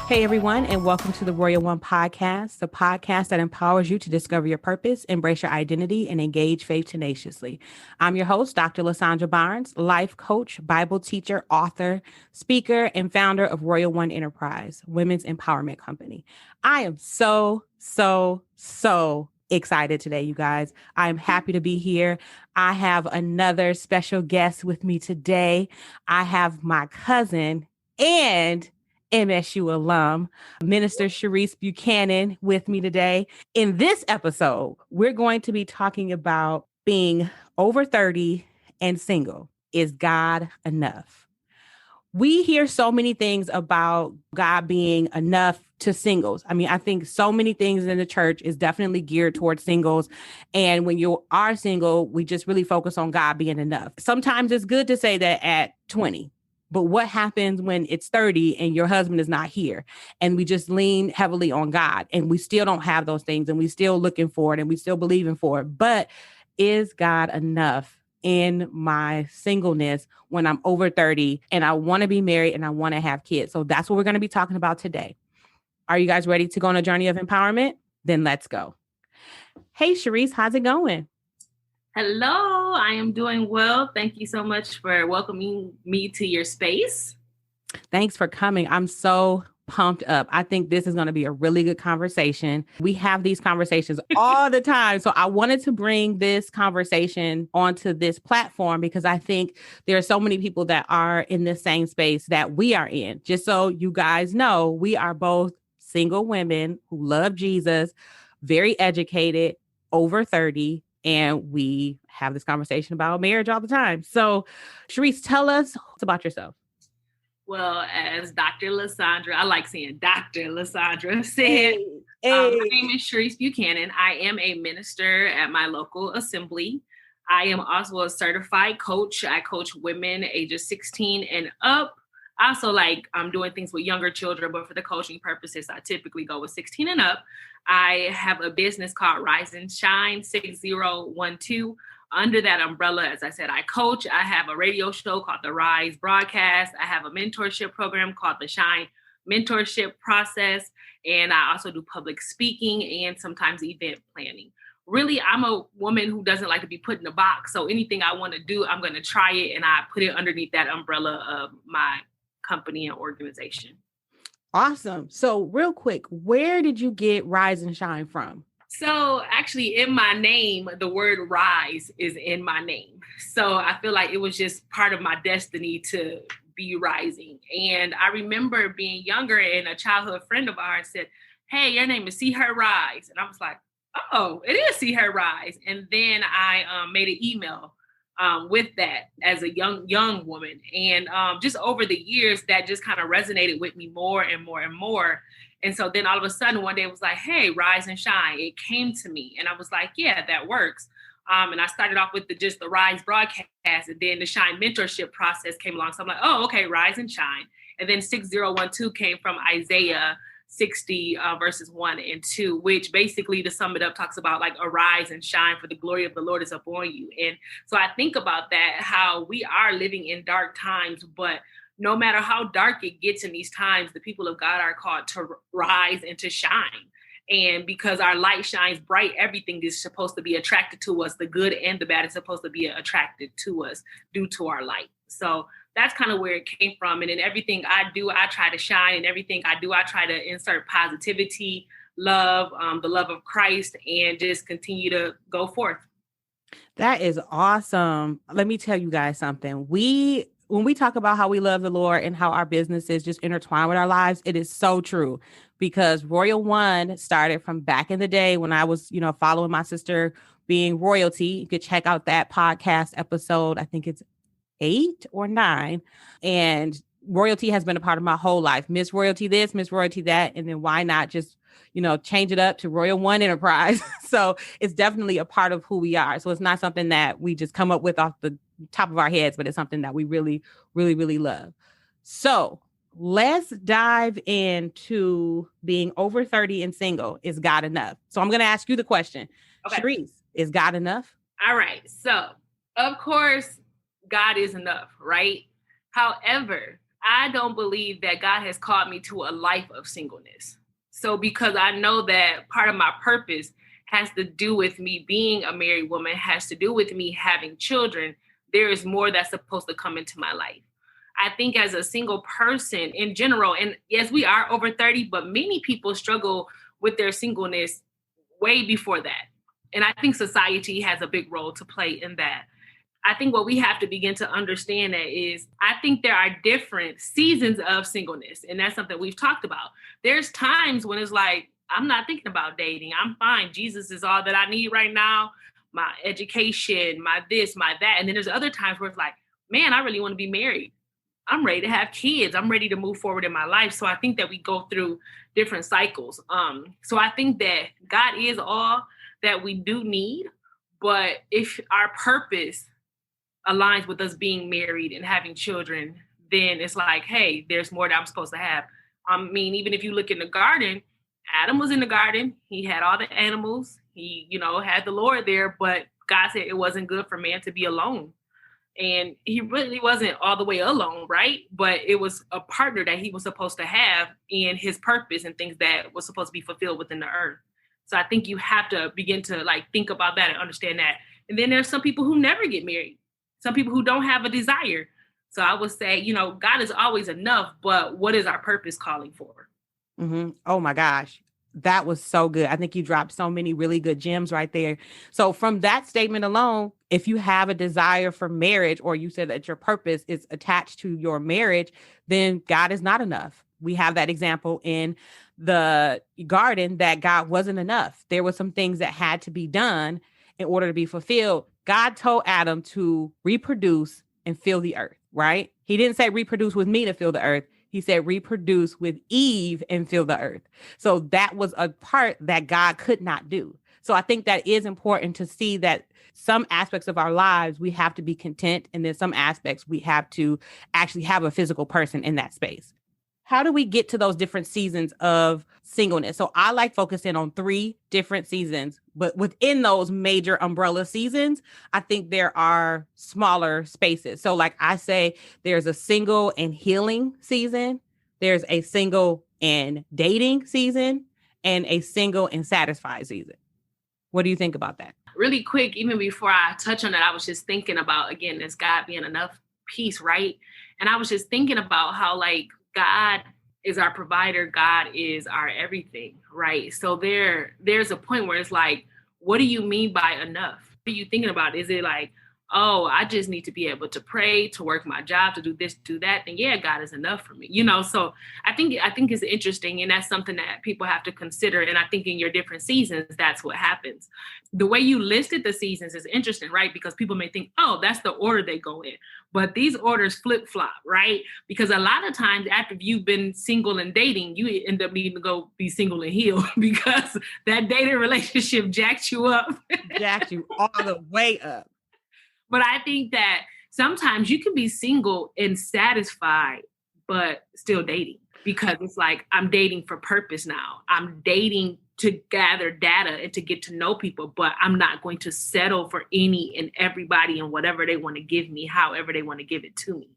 Hey, everyone, and welcome to the Royal One podcast, the podcast that empowers you to discover your purpose, embrace your identity, and engage faith tenaciously. I'm your host, Dr. Lysandra Barnes, life coach, Bible teacher, author, speaker, and founder of Royal One Enterprise, women's empowerment company. I am so excited today, you guys. I am happy to be here. I have another special guest with me today. I have my cousin and MSU alum, Minister Cherise Buchanan, with me today. In this episode, we're going to be talking about being over 30 and single. Is God enough? We hear so many things about God being enough to singles. I mean, I think so many things in the church is definitely geared towards singles. And when you are single, we just really focus on God being enough. Sometimes it's good to say that at 20. But what happens when it's 30 and your husband is not here? And we just lean heavily on God and we still don't have those things and we still looking for it and we still believing for it. But is God enough in my singleness when I'm over 30 and I want to be married and I want to have kids? So that's what we're going to be talking about today. Are you guys ready to go on a journey of empowerment? Then let's go. Hey, Cherise, how's it going? Hello, I am doing well. Thank you so much for welcoming me to your space. Thanks for coming. I'm so pumped up. I think this is going to be a really good conversation. We have these conversations all the time. So I wanted to bring this conversation onto this platform because I think there are so many people that are in the same space that we are in. Just so you guys know, we are both single women who love Jesus, very educated, over 30. And we have this conversation about marriage all the time. So, Cherise, tell us about yourself. Well, as Dr. Lysandra, I like saying Dr. Lysandra said, my name is Cherise Buchanan. I am a minister at my local assembly. I am also a certified coach. I coach women ages 16 and up. Also, I'm doing things with younger children, but for the coaching purposes, I typically go with 16 and up. I have a business called Rise and Shine 6012. Under that umbrella, as I said, I coach. I have a radio show called The Rise Broadcast. I have a mentorship program called the Shine Mentorship Process. And I also do public speaking and sometimes event planning. Really, I'm a woman who doesn't like to be put in a box. So anything I want to do, I'm going to try it. And I put it underneath that umbrella of my company and organization. Awesome. So real quick, where did you get Rise and Shine from? So actually in my name, the word rise is in my name. So I feel like it was just part of my destiny to be rising. And I remember being younger and a childhood friend of ours said, hey, your name is See Her Rise. And I was like, oh, it is See Her Rise. And then I made an email with that as a young woman. And just over the years, that just kind of resonated with me more and more and more. And so then all of a sudden one day it was like, hey, Rise and Shine. It came to me. And I was like, yeah, that works. And I started off with just the Rise broadcast, and then the Shine mentorship process came along. So I'm like, oh, okay, Rise and Shine. And then 6012 came from Isaiah 60 verses 1 and 2, which basically, to sum it up, talks about arise and shine, for the glory of the Lord is upon you. And so I think about that, how we are living in dark times, but no matter how dark it gets in these times, the people of God are called to rise and to shine. And because our light shines bright, everything is supposed to be attracted to us. The good and the bad is supposed to be attracted to us due to our light. So that's kind of where it came from. And in everything I do, I try to shine. And everything I do, I try to insert positivity, love, the love of Christ, and just continue to go forth. That is awesome. Let me tell you guys something. When we talk about how we love the Lord and how our businesses just intertwine with our lives, it is so true, because Royal One started from back in the day when I was, following my sister being royalty. You could check out that podcast episode. I think it's 8 or 9. And royalty has been a part of my whole life. Miss Royalty this, Miss Royalty that. And then why not just, change it up to Royal One Enterprise? So it's definitely a part of who we are. So it's not something that we just come up with off the top of our heads, but it's something that we really, really, really love. So let's dive into being over 30 and single. Is God enough? So I'm going to ask you the question. Okay. Cherise, is God enough? All right. So of course, God is enough, right? However, I don't believe that God has called me to a life of singleness. So because I know that part of my purpose has to do with me being a married woman, has to do with me having children, there is more that's supposed to come into my life. I think as a single person in general, and yes, we are over 30, but many people struggle with their singleness way before that. And I think society has a big role to play in that. I think what we have to begin to understand that is, I think there are different seasons of singleness. And that's something we've talked about. There's times when it's like, I'm not thinking about dating. I'm fine. Jesus is all that I need right now. My education, my this, my that. And then there's other times where it's like, man, I really want to be married. I'm ready to have kids. I'm ready to move forward in my life. So I think that we go through different cycles. So I think that God is all that we do need. But if our purpose aligns with us being married and having children, then it's like, hey, there's more that I'm supposed to have. I mean, even if you look in the garden, Adam was in the garden. He had all the animals. He, had the Lord there, but God said it wasn't good for man to be alone. And he really wasn't all the way alone, right? But it was a partner that he was supposed to have in his purpose and things that was supposed to be fulfilled within the earth. So I think you have to begin to think about that and understand that. And then there's some people who never get married, some people who don't have a desire. So I would say, God is always enough, but what is our purpose calling for? Mm-hmm. Oh my gosh. That was so good. I think you dropped so many really good gems right there. So from that statement alone, if you have a desire for marriage, or you said that your purpose is attached to your marriage, then God is not enough. We have that example in the garden that God wasn't enough. There were some things that had to be done in order to be fulfilled. God told Adam to reproduce and fill the earth, right? He didn't say reproduce with me to fill the earth. He said, reproduce with Eve and fill the earth. So that was a part that God could not do. So I think that is important to see that some aspects of our lives, we have to be content. And then some aspects we have to actually have a physical person in that space. How do we get to those different seasons of singleness? So I like focusing on 3 different seasons, but within those major umbrella seasons, I think there are smaller spaces. So like I say, there's a single and healing season. There's a single and dating season and a single and satisfied season. What do you think about that? Really quick, even before I touch on that, I was just thinking about, again, this God being enough piece, right? And I was just thinking about how God is our provider. God is our everything, right? So there's a point where it's like, what do you mean by enough? What are you thinking about? Is it like, oh, I just need to be able to pray, to work my job, to do this, do that? Then yeah, God is enough for me. So I think it's interesting. And that's something that people have to consider. And I think in your different seasons, that's what happens. The way you listed the seasons is interesting, right? Because people may think, oh, that's the order they go in. But these orders flip-flop, right? Because a lot of times after you've been single and dating, you end up needing to go be single and heal because that dating relationship jacked you up. Jacked you all the way up. But I think that sometimes you can be single and satisfied, but still dating, because it's like, I'm dating for purpose now. I'm dating to gather data and to get to know people, but I'm not going to settle for any and everybody and whatever they want to give me, however they want to give it to me.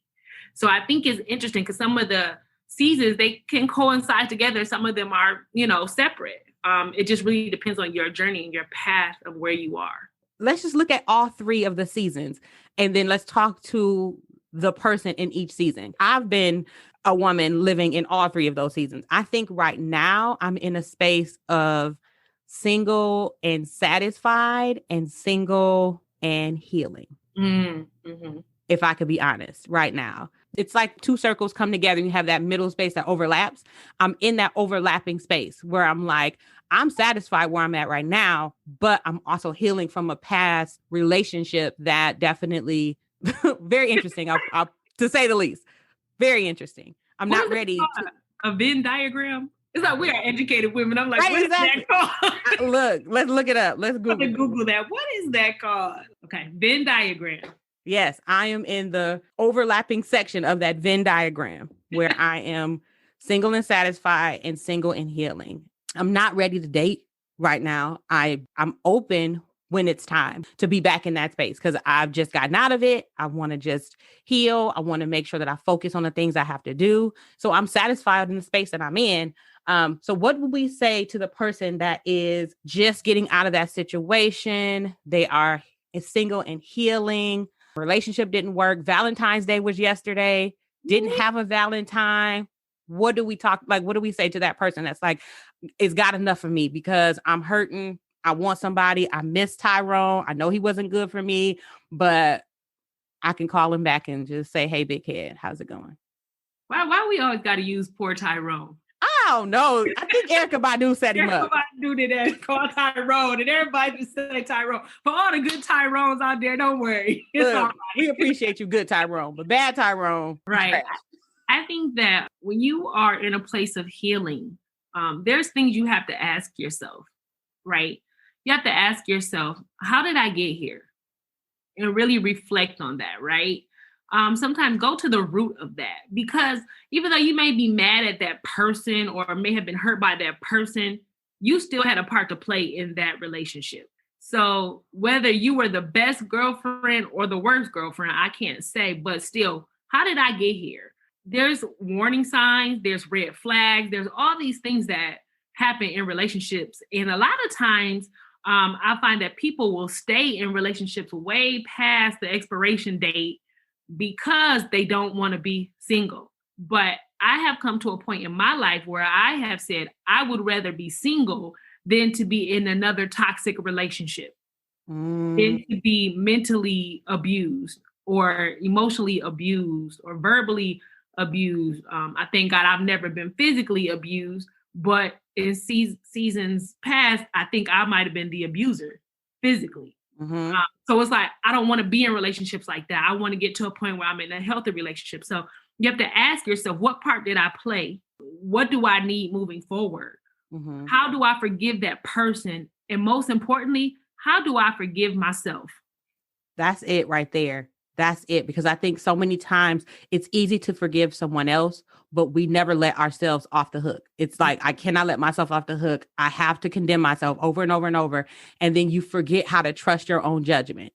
So I think it's interesting because some of the seasons, they can coincide together. Some of them are, separate. It just really depends on your journey and your path of where you are. Let's just look at all 3 of the seasons, and then let's talk to the person in each season. I've been a woman living in all 3 of those seasons. I think right now I'm in a space of single and satisfied and single and healing. Mm-hmm. If I could be honest right now, it's like 2 circles come together and you have that middle space that overlaps. I'm in that overlapping space where I'm like, I'm satisfied where I'm at right now, but I'm also healing from a past relationship that definitely very interesting, I'll, to say the least. Very interesting. I'm not ready. A Venn diagram? It's like, we are educated women. I'm like, right, what exactly. Is that called? Look, let's look it up. Let's Google that. What is that called? Okay, Venn diagram. Yes, I am in the overlapping section of that Venn diagram where I am single and satisfied and single and healing. I'm not ready to date right now. I'm open when it's time to be back in that space because I've just gotten out of it. I want to just heal. I want to make sure that I focus on the things I have to do. So I'm satisfied in the space that I'm in. So what would we say to the person that is just getting out of that situation? They are single and healing. Relationship didn't work. Valentine's Day was yesterday. Didn't have a Valentine. What do we say to that person that's like, it's got enough for me because I'm hurting. I want somebody. I miss Tyrone. I know he wasn't good for me, but I can call him back and just say, hey, big head, how's it going? Why we always got to use poor Tyrone? I don't know. I think Erykah Badu set him up. Erykah Badu did that, call Tyrone, and everybody just say Tyrone. For all the good Tyrones out there, don't worry. It's all right. We appreciate you, good Tyrone, but bad Tyrone. Right. I think that when you are in a place of healing, there's things you have to ask yourself, right? You have to ask yourself, how did I get here? And really reflect on that, right? Sometimes go to the root of that, because even though you may be mad at that person or may have been hurt by that person, you still had a part to play in that relationship. So whether you were the best girlfriend or the worst girlfriend, I can't say, but still, how did I get here? There's warning signs, there's red flags, there's all these things that happen in relationships. And a lot of times, I find that people will stay in relationships way past the expiration date because they don't want to be single. But I have come to a point in my life where I have said, I would rather be single than to be in another toxic relationship, than to be mentally abused or emotionally abused or verbally abused. I thank God I've never been physically abused, but in seasons past, I think I might have been the abuser physically. Mm-hmm. So it's like, I don't want to be in relationships like that. I want to get to a point where I'm in a healthy relationship. So you have to ask yourself, what part did I play? What do I need moving forward? Mm-hmm. How do I forgive that person? And most importantly, how do I forgive myself? That's it right there. That's it. Because I think so many times it's easy to forgive someone else, but we never let ourselves off the hook. It's like, I cannot let myself off the hook. I have to condemn myself over and over and over. And then you forget how to trust your own judgment.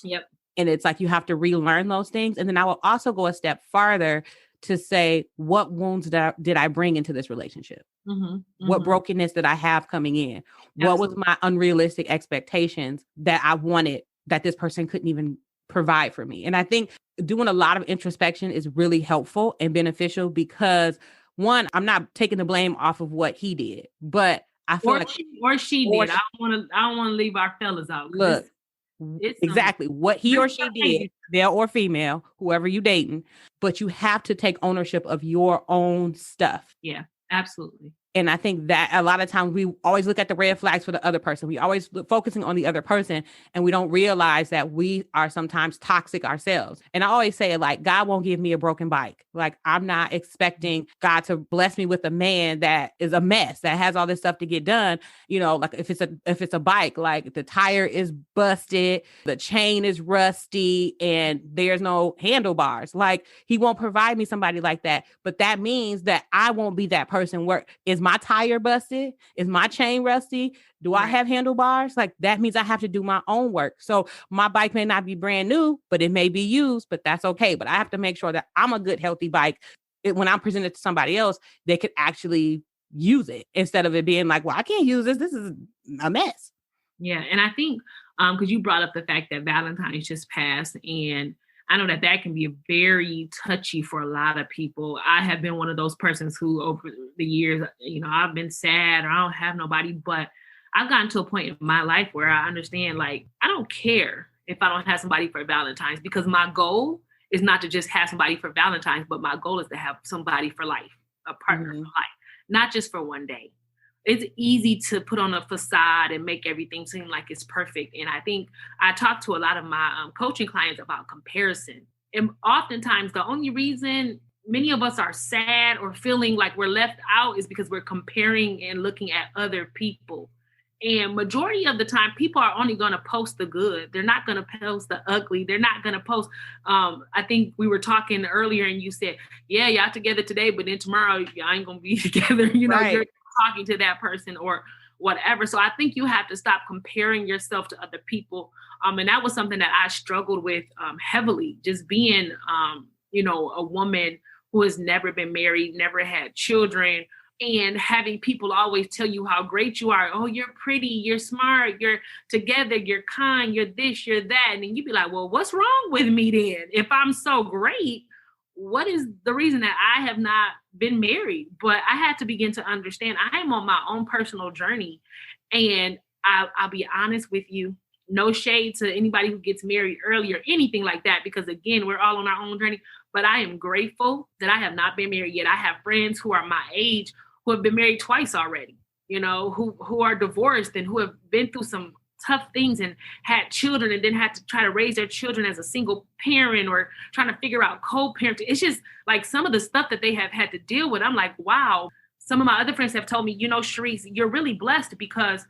Yep. And it's like, you have to relearn those things. And then I will also go a step farther to say, what wounds did I bring into this relationship? Mm-hmm. Mm-hmm. What brokenness did I have coming in? Absolutely. What was my unrealistic expectations that I wanted that this person couldn't even provide for me? And I think doing a lot of introspection is really helpful and beneficial because, one, I'm not taking the blame off of what he did, but I feel she did. I don't want to leave our fellas out. Look, it's exactly what he or she did, male or female, whoever you dating, but you have to take ownership of your own stuff. Yeah, absolutely. And I think that a lot of times we always look at the red flags for the other person. We always focusing on the other person, and we don't realize that we are sometimes toxic ourselves. And I always say, like, God won't give me a broken bike. Like, I'm not expecting God to bless me with a man that is a mess, that has all this stuff to get done. You know, like if it's a bike, like the tire is busted, the chain is rusty, and there's no handlebars. Like, he won't provide me somebody like that. But that means that I won't be that person where is my tire busted? Is my chain rusty? Do I have handlebars? Like, that means I have to do my own work. So my bike may not be brand new, but it may be used, but that's okay. But I have to make sure that I'm a good, healthy bike. When I'm presented to somebody else, they could actually use it instead of it being like, well, I can't use this. This is a mess. Yeah. And I think, because you brought up the fact that Valentine's just passed, and I know that can be very touchy for a lot of people. I have been one of those persons who over the years, I've been sad or I don't have nobody, but I've gotten to a point in my life where I understand, like, I don't care if I don't have somebody for Valentine's, because my goal is not to just have somebody for Valentine's, but my goal is to have somebody for life, a partner for life, not just for one day. It's easy to put on a facade and make everything seem like it's perfect. And I think I talk to a lot of my coaching clients about comparison. And oftentimes the only reason many of us are sad or feeling like we're left out is because we're comparing and looking at other people. And majority of the time, people are only going to post the good. They're not going to post the ugly. They're not going to post. I think we were talking earlier and you said, yeah, y'all together today, but then tomorrow y'all ain't going to be together. Right. You're talking to that person or whatever. So I think you have to stop comparing yourself to other people. And that was something that I struggled with heavily, just being, a woman who has never been married, never had children, and having people always tell you how great you are. Oh, you're pretty, you're smart, you're together, you're kind, you're this, you're that. And then you'd be like, well, what's wrong with me then? If I'm so great, what is the reason that I have not been married? But I had to begin to understand I am on my own personal journey. And I'll be honest with you, no shade to anybody who gets married early or anything like that, because again, we're all on our own journey. But I am grateful that I have not been married yet. I have friends who are my age who have been married twice already, who are divorced and who have been through some tough things and had children and then had to try to raise their children as a single parent or trying to figure out co-parenting. It's just like some of the stuff that they have had to deal with. I'm like, wow. Some of my other friends have told me, Cherise, you're really blessed, because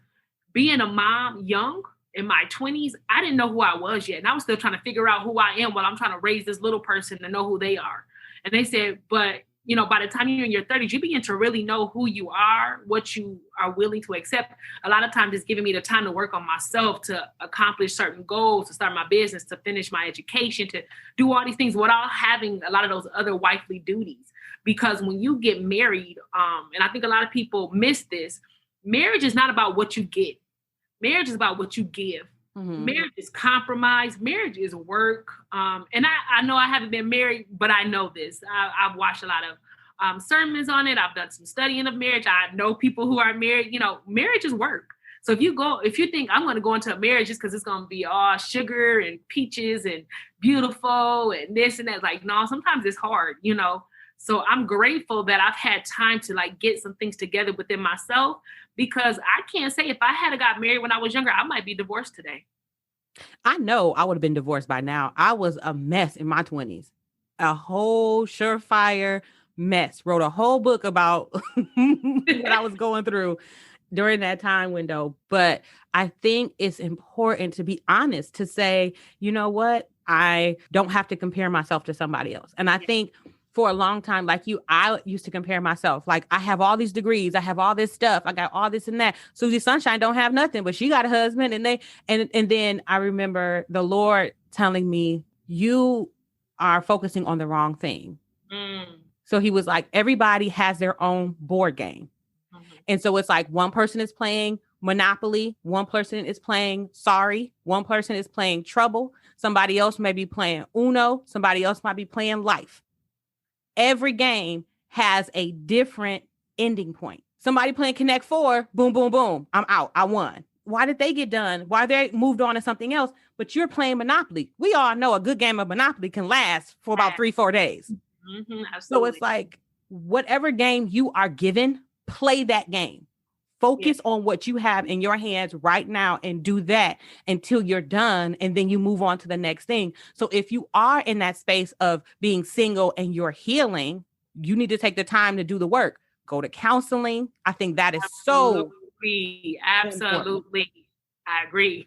being a mom young in my 20s, I didn't know who I was yet. And I was still trying to figure out who I am while I'm trying to raise this little person to know who they are. And they said, but by the time you're in your 30s, you begin to really know who you are, what you are willing to accept. A lot of times it's giving me the time to work on myself, to accomplish certain goals, to start my business, to finish my education, to do all these things without having a lot of those other wifely duties. Because when you get married, and I think a lot of people miss this, marriage is not about what you get. Marriage is about what you give. Mm-hmm. Marriage is compromise. Marriage is work. And I know I haven't been married, but I know this. I've watched a lot of sermons on it. I've done some studying of marriage. I know people who are married. Marriage is work. So if you think I'm going to go into a marriage just because it's going to be all sugar and peaches and beautiful and this and that, like, no, sometimes it's hard, So I'm grateful that I've had time to get some things together within myself, because I can't say if I had got married when I was younger, I might be divorced today. I know I would have been divorced by now. I was a mess in my 20s, a whole surefire mess. Wrote a whole book about what I was going through during that time window. But I think it's important to be honest, to say, you know what? I don't have to compare myself to somebody else. And I think for a long time, like you, I used to compare myself. Like, I have all these degrees, I have all this stuff, I got all this and that. Susie Sunshine don't have nothing, but she got a husband. And then I remember the Lord telling me, you are focusing on the wrong thing. So he was like, everybody has their own board game. And so it's like one person is playing Monopoly, one person is playing Sorry, one person is playing Trouble, somebody else may be playing Uno, somebody else might be playing Life. Every game has a different ending point. Somebody playing Connect 4, boom, boom, boom, I'm out, I won. Why did they get done? Why they moved on to something else? But you're playing Monopoly. We all know a good game of Monopoly can last for about 3-4 days. Mm-hmm, so it's like, whatever game you are given, play that game. Focus on what you have in your hands right now and do that until you're done. And then you move on to the next thing. So if you are in that space of being single and you're healing, you need to take the time to do the work. Go to counseling. I think that is absolutely. I agree.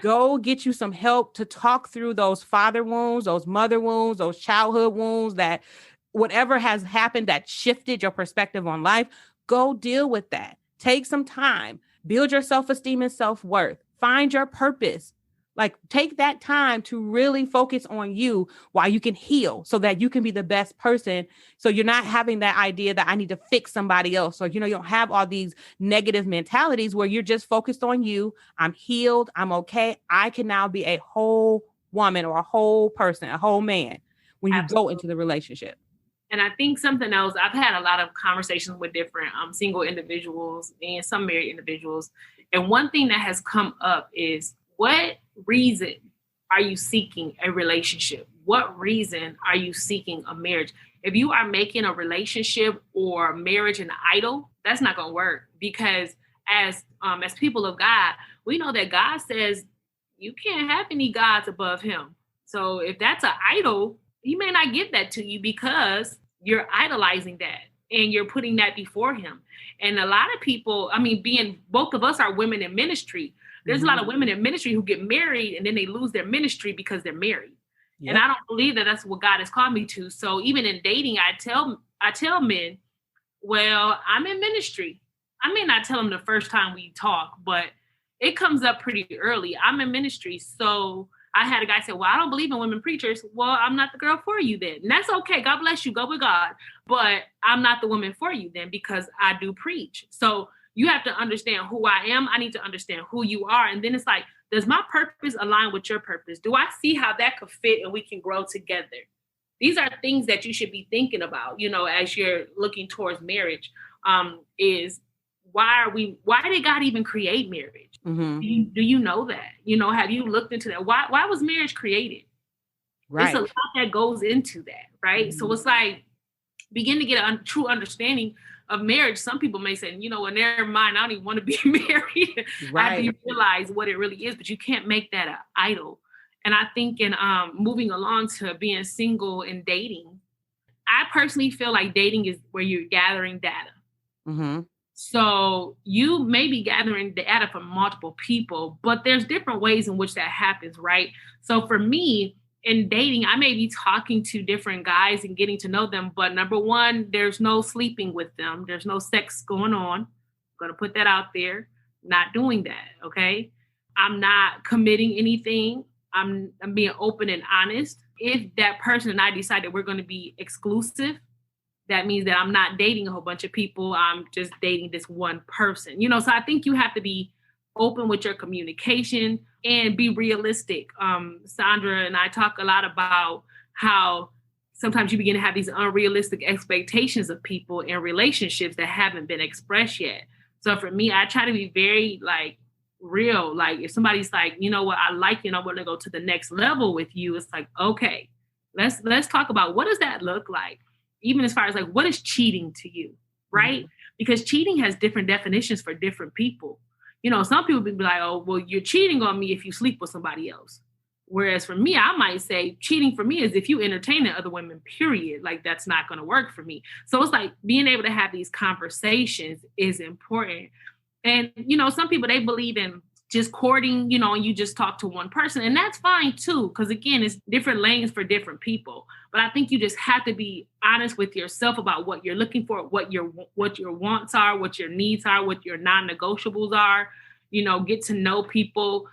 Go get you some help to talk through those father wounds, those mother wounds, those childhood wounds, that whatever has happened that shifted your perspective on life. Go deal with that. Take some time, build your self-esteem and self-worth, find your purpose. Like, take that time to really focus on you while you can heal, so that you can be the best person. So you're not having that idea that I need to fix somebody else. Or, you don't have all these negative mentalities where you're just focused on you. I'm healed. I'm okay. I can now be a whole woman or a whole person, a whole man when you go into the relationship. And I think something else, I've had a lot of conversations with different single individuals and some married individuals. And one thing that has come up is, what reason are you seeking a relationship? What reason are you seeking a marriage? If you are making a relationship or marriage an idol, that's not going to work, because as people of God, we know that God says you can't have any gods above him. So if that's an idol, he may not give that to you because you're idolizing that and you're putting that before him. And a lot of people, both of us are women in ministry. There's a lot of women in ministry who get married and then they lose their ministry because they're married. Yep. And I don't believe that that's what God has called me to. So even in dating, I tell men, well, I'm in ministry. I may not tell them the first time we talk, but it comes up pretty early. I'm in ministry, so I had a guy say, well, I don't believe in women preachers. Well, I'm not the girl for you then. And that's okay. God bless you. Go with God. But I'm not the woman for you then because I do preach. So you have to understand who I am. I need to understand who you are. And then it's like, does my purpose align with your purpose? Do I see how that could fit and we can grow together? These are things that you should be thinking about, as you're looking towards marriage, is why did God even create marriage? Mm-hmm. Do you know that? Have you looked into that? Why was marriage created? Right. It's a lot that goes into that, right? Mm-hmm. So it's like, begin to get a true understanding of marriage. Some people may say, well, never mind, I don't even want to be married. Right. After you realize what it really is, but you can't make that an idol. And I think in moving along to being single and dating, I personally feel like dating is where you're gathering data. Mm-hmm. So you may be gathering data from multiple people, but there's different ways in which that happens, right? So for me, in dating, I may be talking to different guys and getting to know them, but number one, there's no sleeping with them. There's no sex going on. I'm going to put that out there. Not doing that, okay? I'm not committing anything. I'm being open and honest. If that person and I decide that we're going to be exclusive, that means that I'm not dating a whole bunch of people. I'm just dating this one person. So I think you have to be open with your communication and be realistic. Sandra and I talk a lot about how sometimes you begin to have these unrealistic expectations of people in relationships that haven't been expressed yet. So for me, I try to be very real. Like if somebody's like, you know what, I like you and I want to go to the next level with you. It's like, okay, let's talk about what does that look like? Even as far as what is cheating to you, right? Mm-hmm. Because cheating has different definitions for different people. Some people be like, oh, well, you're cheating on me if you sleep with somebody else. Whereas for me, I might say cheating for me is if you entertain other women, period. That's not going to work for me. So it's like being able to have these conversations is important. And, some people, they believe in just courting, and you just talk to one person. And that's fine too, because again, it's different lanes for different people. But I think you just have to be honest with yourself about what you're looking for, what your wants are, what your needs are, what your non-negotiables are. Get to know people,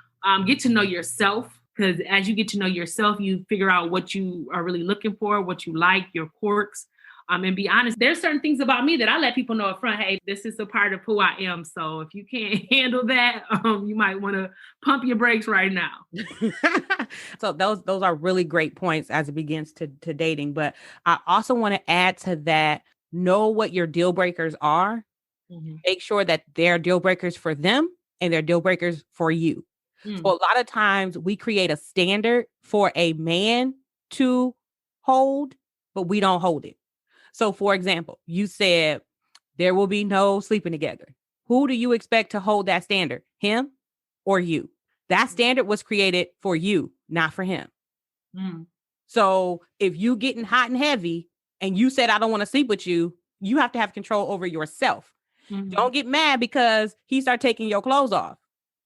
get to know yourself. Because as you get to know yourself, you figure out what you are really looking for, what you like, your quirks. And be honest, there's certain things about me that I let people know up front, hey, this is a part of who I am. So if you can't handle that, you might want to pump your brakes right now. So those are really great points as it begins to dating. But I also want to add to that, know what your deal breakers are. Mm-hmm. Make sure that they're deal breakers for them and they're deal breakers for you. Mm. So a lot of times we create a standard for a man to hold, but we don't hold it. So, for example, you said there will be no sleeping together. Who do you expect to hold that standard? Him or you? That standard was created for you, not for him. Mm. So if you getting hot and heavy and you said, I don't want to sleep with you, you have to have control over yourself. Mm-hmm. Don't get mad because he started taking your clothes off.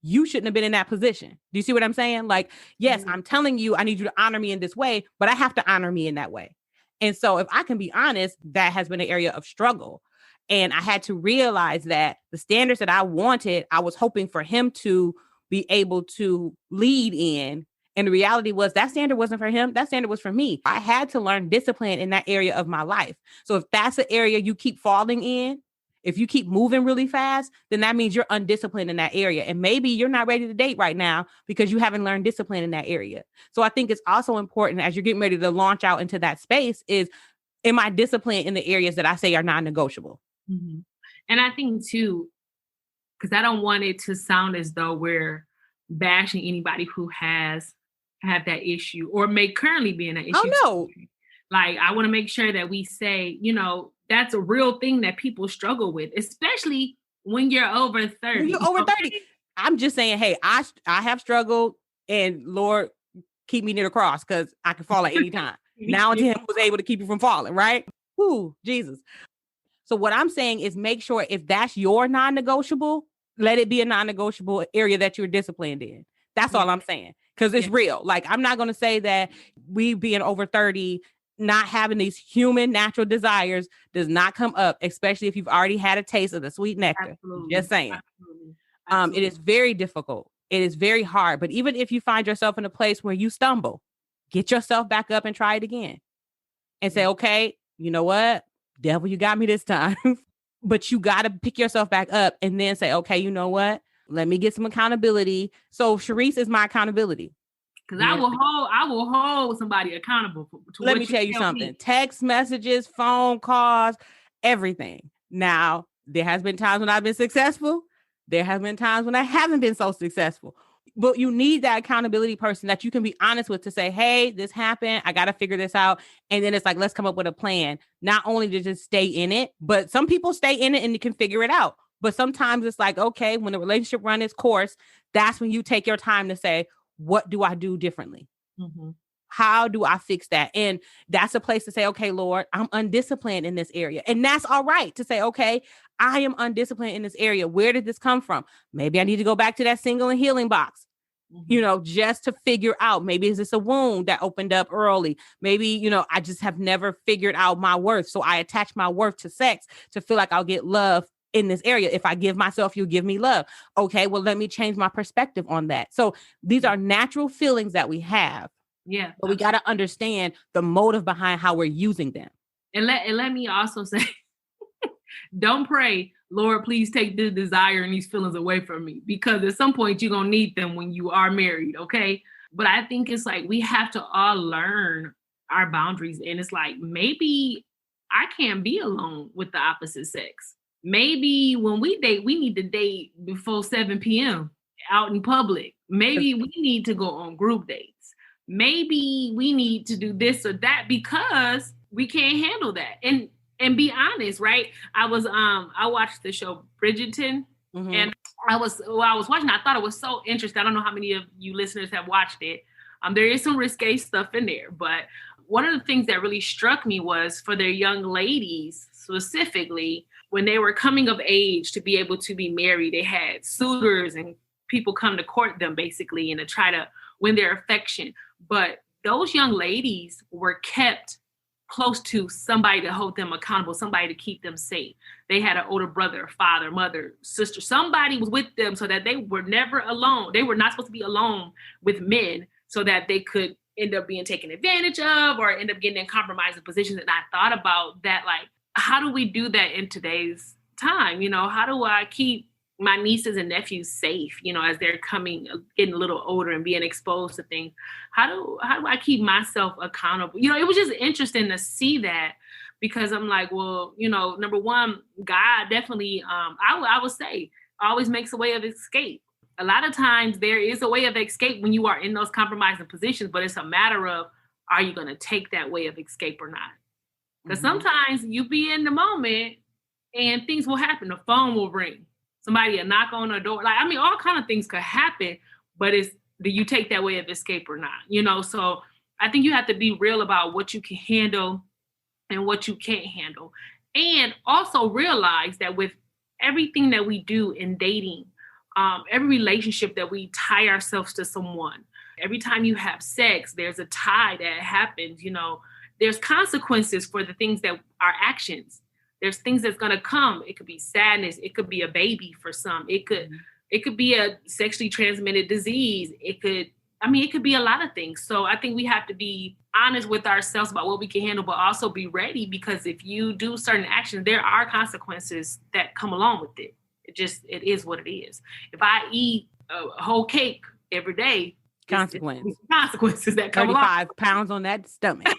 You shouldn't have been in that position. Do you see what I'm saying? Yes, mm-hmm. I'm telling you, I need you to honor me in this way, but I have to honor me in that way. And so if I can be honest, that has been an area of struggle. And I had to realize that the standards that I wanted, I was hoping for him to be able to lead in. And the reality was that standard wasn't for him. That standard was for me. I had to learn discipline in that area of my life. So if that's the area you keep falling in, if you keep moving really fast, then that means you're undisciplined in that area. And maybe you're not ready to date right now because you haven't learned discipline in that area. So I think it's also important as you're getting ready to launch out into that space is, am I disciplined in the areas that I say are non-negotiable? Mm-hmm. And I think too, because I don't want it to sound as though we're bashing anybody who have that issue or may currently be in that issue. Oh, no. I want to make sure that we say, that's a real thing that people struggle with, especially when you're over 30. When you're over 30. I'm just saying, hey, I have struggled and Lord, keep me near the cross because I can fall at any time. Now unto him was able to keep you from falling, right? Ooh, Jesus. So what I'm saying is make sure if that's your non-negotiable, let it be a non-negotiable area that you're disciplined in. That's all I'm saying. Because it's real. I'm not going to say that we being over 30 not having these human natural desires does not come up, especially if you've already had a taste of the sweet nectar. Absolutely. Just saying. Absolutely. It is very difficult. It is very hard. But even if you find yourself in a place where you stumble, get yourself back up and try it again and say, okay, you know what? Devil, you got me this time. But you got to pick yourself back up and then say, okay, you know what? Let me get some accountability. So Cherise is my accountability. Because I will hold somebody accountable to Let me tell you something. Text messages, phone calls, everything. Now, there has been times when I've been successful. There have been times when I haven't been so successful. But you need that accountability person that you can be honest with to say, hey, this happened. I got to figure this out. And then it's like, let's come up with a plan. Not only to just stay in it, but some people stay in it and you can figure it out. But sometimes it's like, okay, when the relationship runs its course, that's when you take your time to say, what do I do differently? Mm-hmm. How do I fix that? And that's a place to say, okay, Lord, I'm undisciplined in this area. And that's all right to say, okay, I am undisciplined in this area. Where did this come from? Maybe I need to go back to that single and healing box, just to figure out, maybe is this a wound that opened up early? Maybe, I just have never figured out my worth. So I attach my worth to sex to feel like I'll get love in this area. If I give myself, you'll give me love. Okay, well, let me change my perspective on that. So these are natural feelings that we have. Yeah. But we got to understand the motive behind how we're using them. And let me also say, don't pray, Lord, please take this desire and these feelings away from me, because at some point you're going to need them when you are married. Okay. But I think it's like, we have to all learn our boundaries. And it's like, maybe I can't be alone with the opposite sex. Maybe when we date, we need to date before 7 p.m. out in public. Maybe we need to go on group dates. Maybe we need to do this or that because we can't handle that. And be honest, right? I watched the show Bridgerton, and I was watching, I thought it was so interesting. I don't know how many of you listeners have watched it. There is some risque stuff in there, but one of the things that really struck me was for their young ladies specifically, when they were coming of age to be able to be married, they had suitors and people come to court them basically and to try to win their affection. But those young ladies were kept close to somebody to hold them accountable, somebody to keep them safe. They had an older brother, father, mother, sister. Somebody was with them so that they were never alone. They were not supposed to be alone with men so that they could end up being taken advantage of or end up getting in compromising positions. And I thought about that, like, how do we do that in today's time? How do I keep my nieces and nephews safe, as they're getting a little older and being exposed to things? How do I keep myself accountable? It was just interesting to see that, because I'm like, well, number one, God definitely, I would say, always makes a way of escape. A lot of times there is a way of escape when you are in those compromising positions, but it's a matter of, are you going to take that way of escape or not? Because sometimes you be in the moment and things will happen. The phone will ring. Somebody will knock on the door. All kind of things could happen, but do you take that way of escape or not? So I think you have to be real about what you can handle and what you can't handle. And also realize that with everything that we do in dating, every relationship that we tie ourselves to someone, every time you have sex, there's a tie that happens, there's consequences for the things that are actions. There's things that's going to come. It could be sadness. It could be a baby for some. It could be a sexually transmitted disease. It could be a lot of things. So I think we have to be honest with ourselves about what we can handle, but also be ready, because if you do certain actions, there are consequences that come along with it. It is what it is. If I eat a whole cake every day, consequences that come along. 35 pounds on that stomach.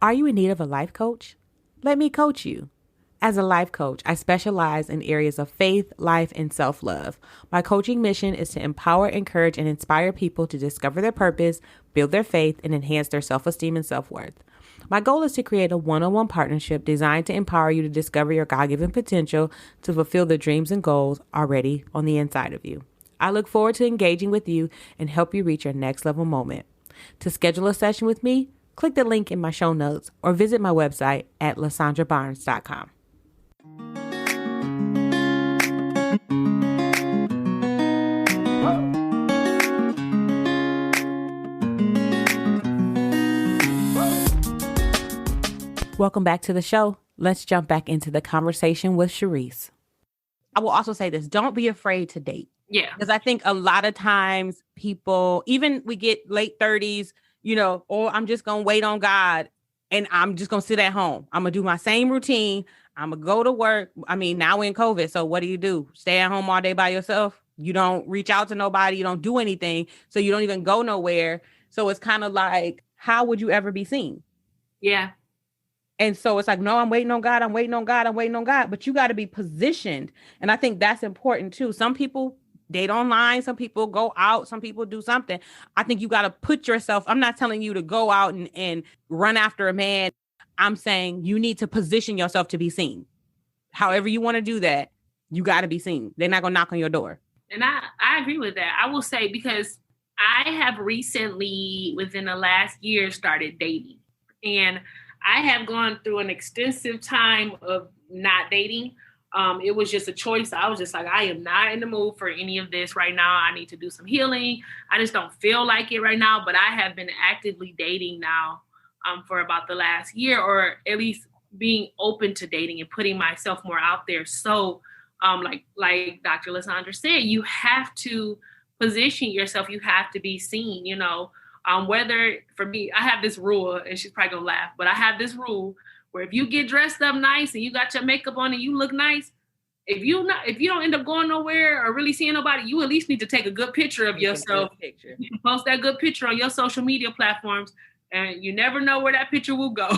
Are you in need of a life coach? Let me coach you. As a life coach, I specialize in areas of faith, life, and self-love. My coaching mission is to empower, encourage, and inspire people to discover their purpose, build their faith, and enhance their self-esteem and self-worth. My goal is to create a one-on-one partnership designed to empower you to discover your God-given potential to fulfill the dreams and goals already on the inside of you. I look forward to engaging with you and help you reach your next level moment. To schedule a session with me, Click the link in my show notes or visit my website at lasandrabarnes.com. Welcome back to the show. Let's jump back into the conversation with Cherise. I will also say this, don't be afraid to date. Yeah. Because I think a lot of times people, even we get late 30s, or I'm just going to wait on God and I'm just going to sit at home. I'm going to do my same routine. I'm going to go to work. I mean, now we're in COVID. So what do? Stay at home all day by yourself. You don't reach out to nobody. You don't do anything. So you don't even go nowhere. So it's kind of like, how would you ever be seen? Yeah. And so it's like, no, I'm waiting on God. I'm waiting on God. I'm waiting on God. But you got to be positioned. And I think that's important too. Some people date online. Some people go out. Some people do something. I think you got to put yourself. I'm not telling you to go out and run after a man. I'm saying you need to position yourself to be seen. However you want to do that, you got to be seen. They're not going to knock on your door. And I agree with that. I will say, because I have recently, within the last year, started dating. And I have gone through an extensive time of not dating. It was just a choice. I was just like, I am not in the mood for any of this right now. I need to do some healing. I just don't feel like it right now. But I have been actively dating now for about the last year, or at least being open to dating and putting myself more out there. So like Dr. Lysandra said, you have to position yourself. You have to be seen, whether, for me, I have this rule, and she's probably gonna laugh, but I have this rule where if you get dressed up nice and you got your makeup on and you look nice, if you don't end up going nowhere or really seeing nobody, you at least need to take a good picture of yourself. You can post that good picture on your social media platforms, and you never know where that picture will go.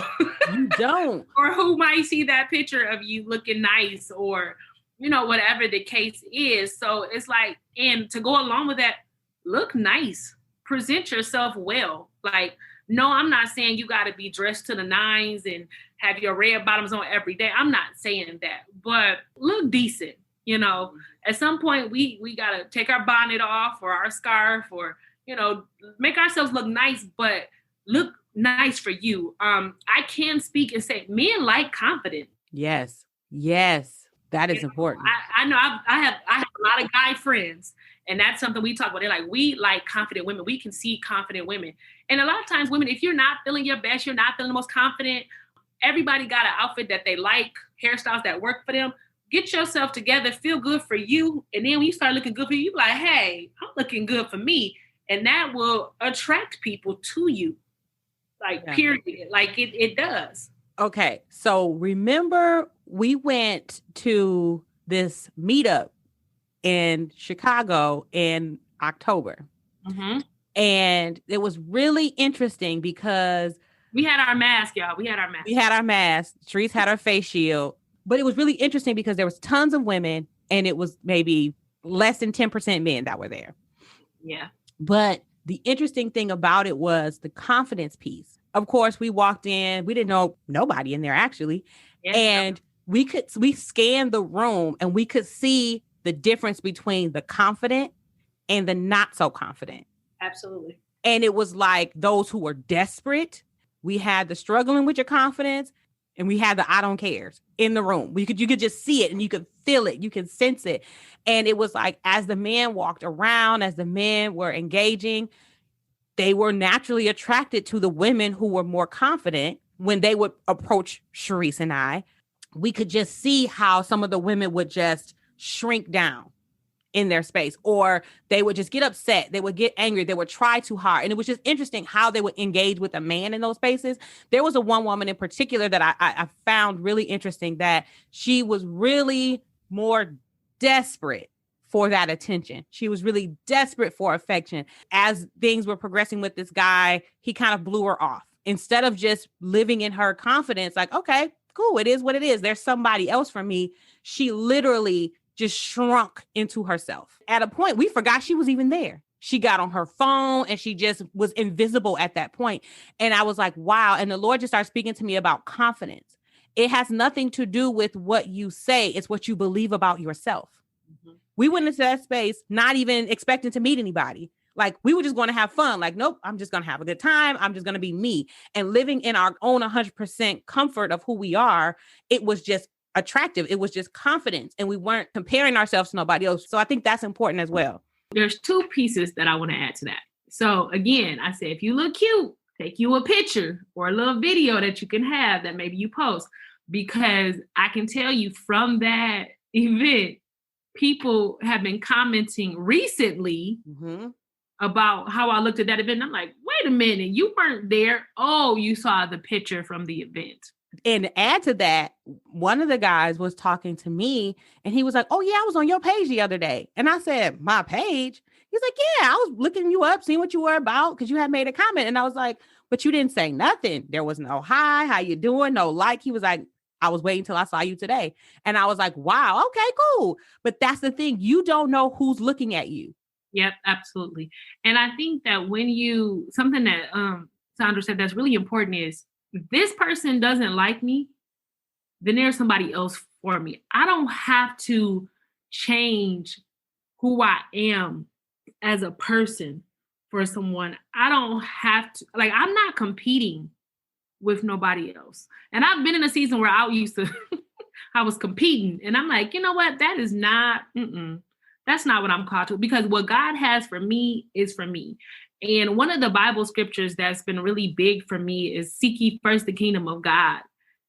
You don't. Or who might see that picture of you looking nice, or whatever the case is. So it's like, and to go along with that, look nice. Present yourself well. Like, no, I'm not saying you got to be dressed to the nines and have your red bottoms on every day. I'm not saying that, but look decent. At some point we got to take our bonnet off or our scarf, or, make ourselves look nice, but look nice for you. I can speak and say men like confidence. Yes. That is important. I know I have a lot of guy friends, and that's something we talk about. They're like, we like confident women. We can see confident women. And a lot of times women, if you're not feeling your best, you're not feeling the most confident, everybody got an outfit that they like, hairstyles that work for them. Get yourself together, feel good for you. And then when you start looking good for you, you're like, hey, I'm looking good for me. And that will attract people to you. Like, period. Like it does. Okay. So remember, we went to this meetup in Chicago in October. Mm-hmm. And it was really interesting because we had our mask, y'all. We had our mask. Cherise had her face shield. But it was really interesting because there was tons of women, and it was maybe less than 10% men that were there. Yeah. But the interesting thing about it was the confidence piece. Of course, we walked in. We didn't know nobody in there, actually. Yeah, and we scanned the room, and we could see the difference between the confident and the not so confident. Absolutely. And it was like those who were desperate. We had the struggling with your confidence, and we had the I don't cares in the room. You could just see it, and you could feel it. You could sense it. And it was like, as the men walked around, as the men were engaging, they were naturally attracted to the women who were more confident. When they would approach Cherise and I, we could just see how some of the women would just shrink down in their space, or they would just get upset. They would get angry. They would try too hard. And it was just interesting how they would engage with a man in those spaces. There was one woman in particular that I found really interesting, that she was really more desperate for that attention. She was really desperate for affection. As things were progressing with this guy, he kind of blew her off. Instead of just living in her confidence, like, okay, cool, it is what it is. There's somebody else for me. She literally just shrunk into herself. At a point, we forgot she was even there. She got on her phone and she just was invisible at that point. And I was like, wow. And the Lord just started speaking to me about confidence. It has nothing to do with what you say. It's what you believe about yourself. Mm-hmm. We went into that space not even expecting to meet anybody. Like we were just going to have fun. Like, nope, I'm just going to have a good time. I'm just going to be me and living in our own 100% comfort of who we are. It was just attractive. It was just confidence. And we weren't comparing ourselves to nobody else. So I think that's important as well. There's two pieces that I want to add to that. So again, I said, if you look cute, take you a picture or a little video that you can have that maybe you post, because I can tell you from that event, people have been commenting recently about how I looked at that event. I'm like, wait a minute, you weren't there. Oh, you saw the picture from the event. And add to that, one of the guys was talking to me and he was like, oh yeah, I was on your page the other day. And I said, my page? He's like, yeah, I was looking you up, seeing what you were about because you had made a comment. And I was like, but you didn't say nothing. There was no hi, how you doing? No like. He was like, I was waiting till I saw you today. And I was like, wow, okay, cool. But that's the thing. You don't know who's looking at you. Yep, absolutely. And I think that when something that Sandra said that's really important is, if this person doesn't like me, then there's somebody else for me. I don't have to change who I am as a person for someone. I don't have to, like, I'm not competing with nobody else. And I've been in a season where I was competing, and I'm like, you know what? That is not, that's not what I'm called to, because what God has for me is for me. And one of the Bible scriptures that's been really big for me is, seek ye first the kingdom of God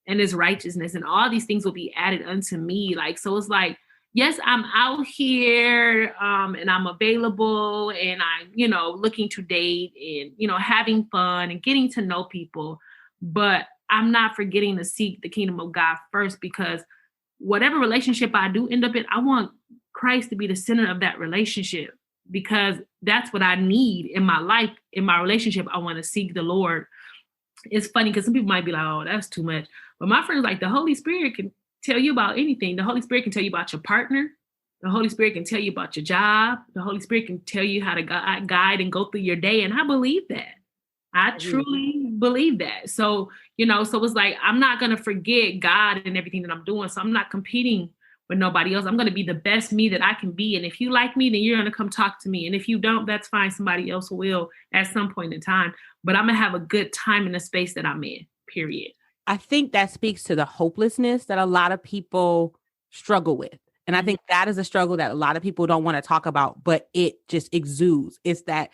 and his righteousness, and all these things will be added unto me. Like, so it's like, yes, I'm out here and I'm available and I'm, looking to date and, having fun and getting to know people. But I'm not forgetting to seek the kingdom of God first, because whatever relationship I do end up in, I want Christ to be the center of that relationship, because that's what I need in my life, in my relationship. I want to seek the Lord. It's funny because some people might be like, oh, that's too much. But my friends, like, the Holy Spirit can tell you about anything. The Holy Spirit can tell you about your partner. The Holy Spirit can tell you about your job. The Holy Spirit can tell you how to guide and go through your day. And I believe that. I truly believe that. So, so it's like, I'm not going to forget God and everything that I'm doing. So I'm not competing with nobody else. I'm going to be the best me that I can be. And if you like me, then you're going to come talk to me. And if you don't, that's fine. Somebody else will at some point in time. But I'm going to have a good time in the space that I'm in, period. I think that speaks to the hopelessness that a lot of people struggle with. And I think that is a struggle that a lot of people don't want to talk about, but it just exudes. It's that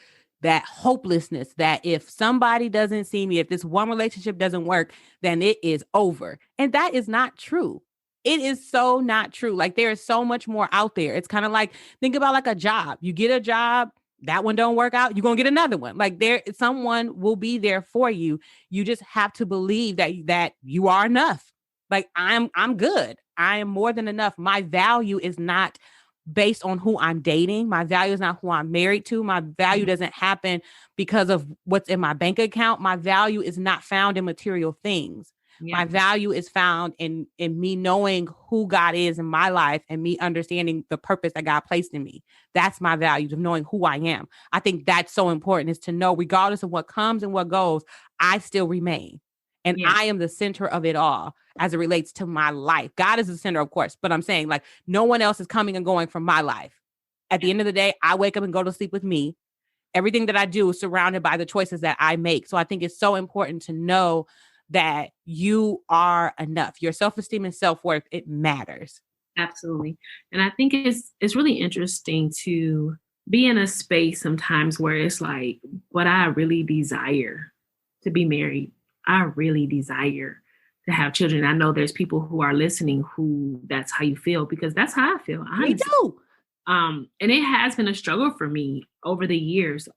hopelessness that if somebody doesn't see me, if this one relationship doesn't work, then it is over. And that is not true. It is so not true. Like, there is so much more out there. It's kind of like, think about like a job. You get a job, that one don't work out, you're going to get another one. Like, someone will be there for you. You just have to believe that you are enough. Like, I'm good. I am more than enough. My value is not based on who I'm dating. My value is not who I'm married to. My value doesn't happen because of what's in my bank account. My value is not found in material things. Yeah. My value is found in me knowing who God is in my life and me understanding the purpose that God placed in me. That's my value, of knowing who I am. I think that's so important, is to know, regardless of what comes and what goes, I still remain. And I am the center of it all as it relates to my life. God is the center, of course, but I'm saying, like, no one else is coming and going from my life. At the end of the day, I wake up and go to sleep with me. Everything that I do is surrounded by the choices that I make. So I think it's so important to know that you are enough. Your self-esteem and self-worth, it matters. Absolutely. And I think it's really interesting to be in a space sometimes where it's like, what I really desire to be married. I really desire to have children. I know there's people who are listening who that's how you feel, because that's how I feel. Honestly. Me too. And it has been a struggle for me over the years.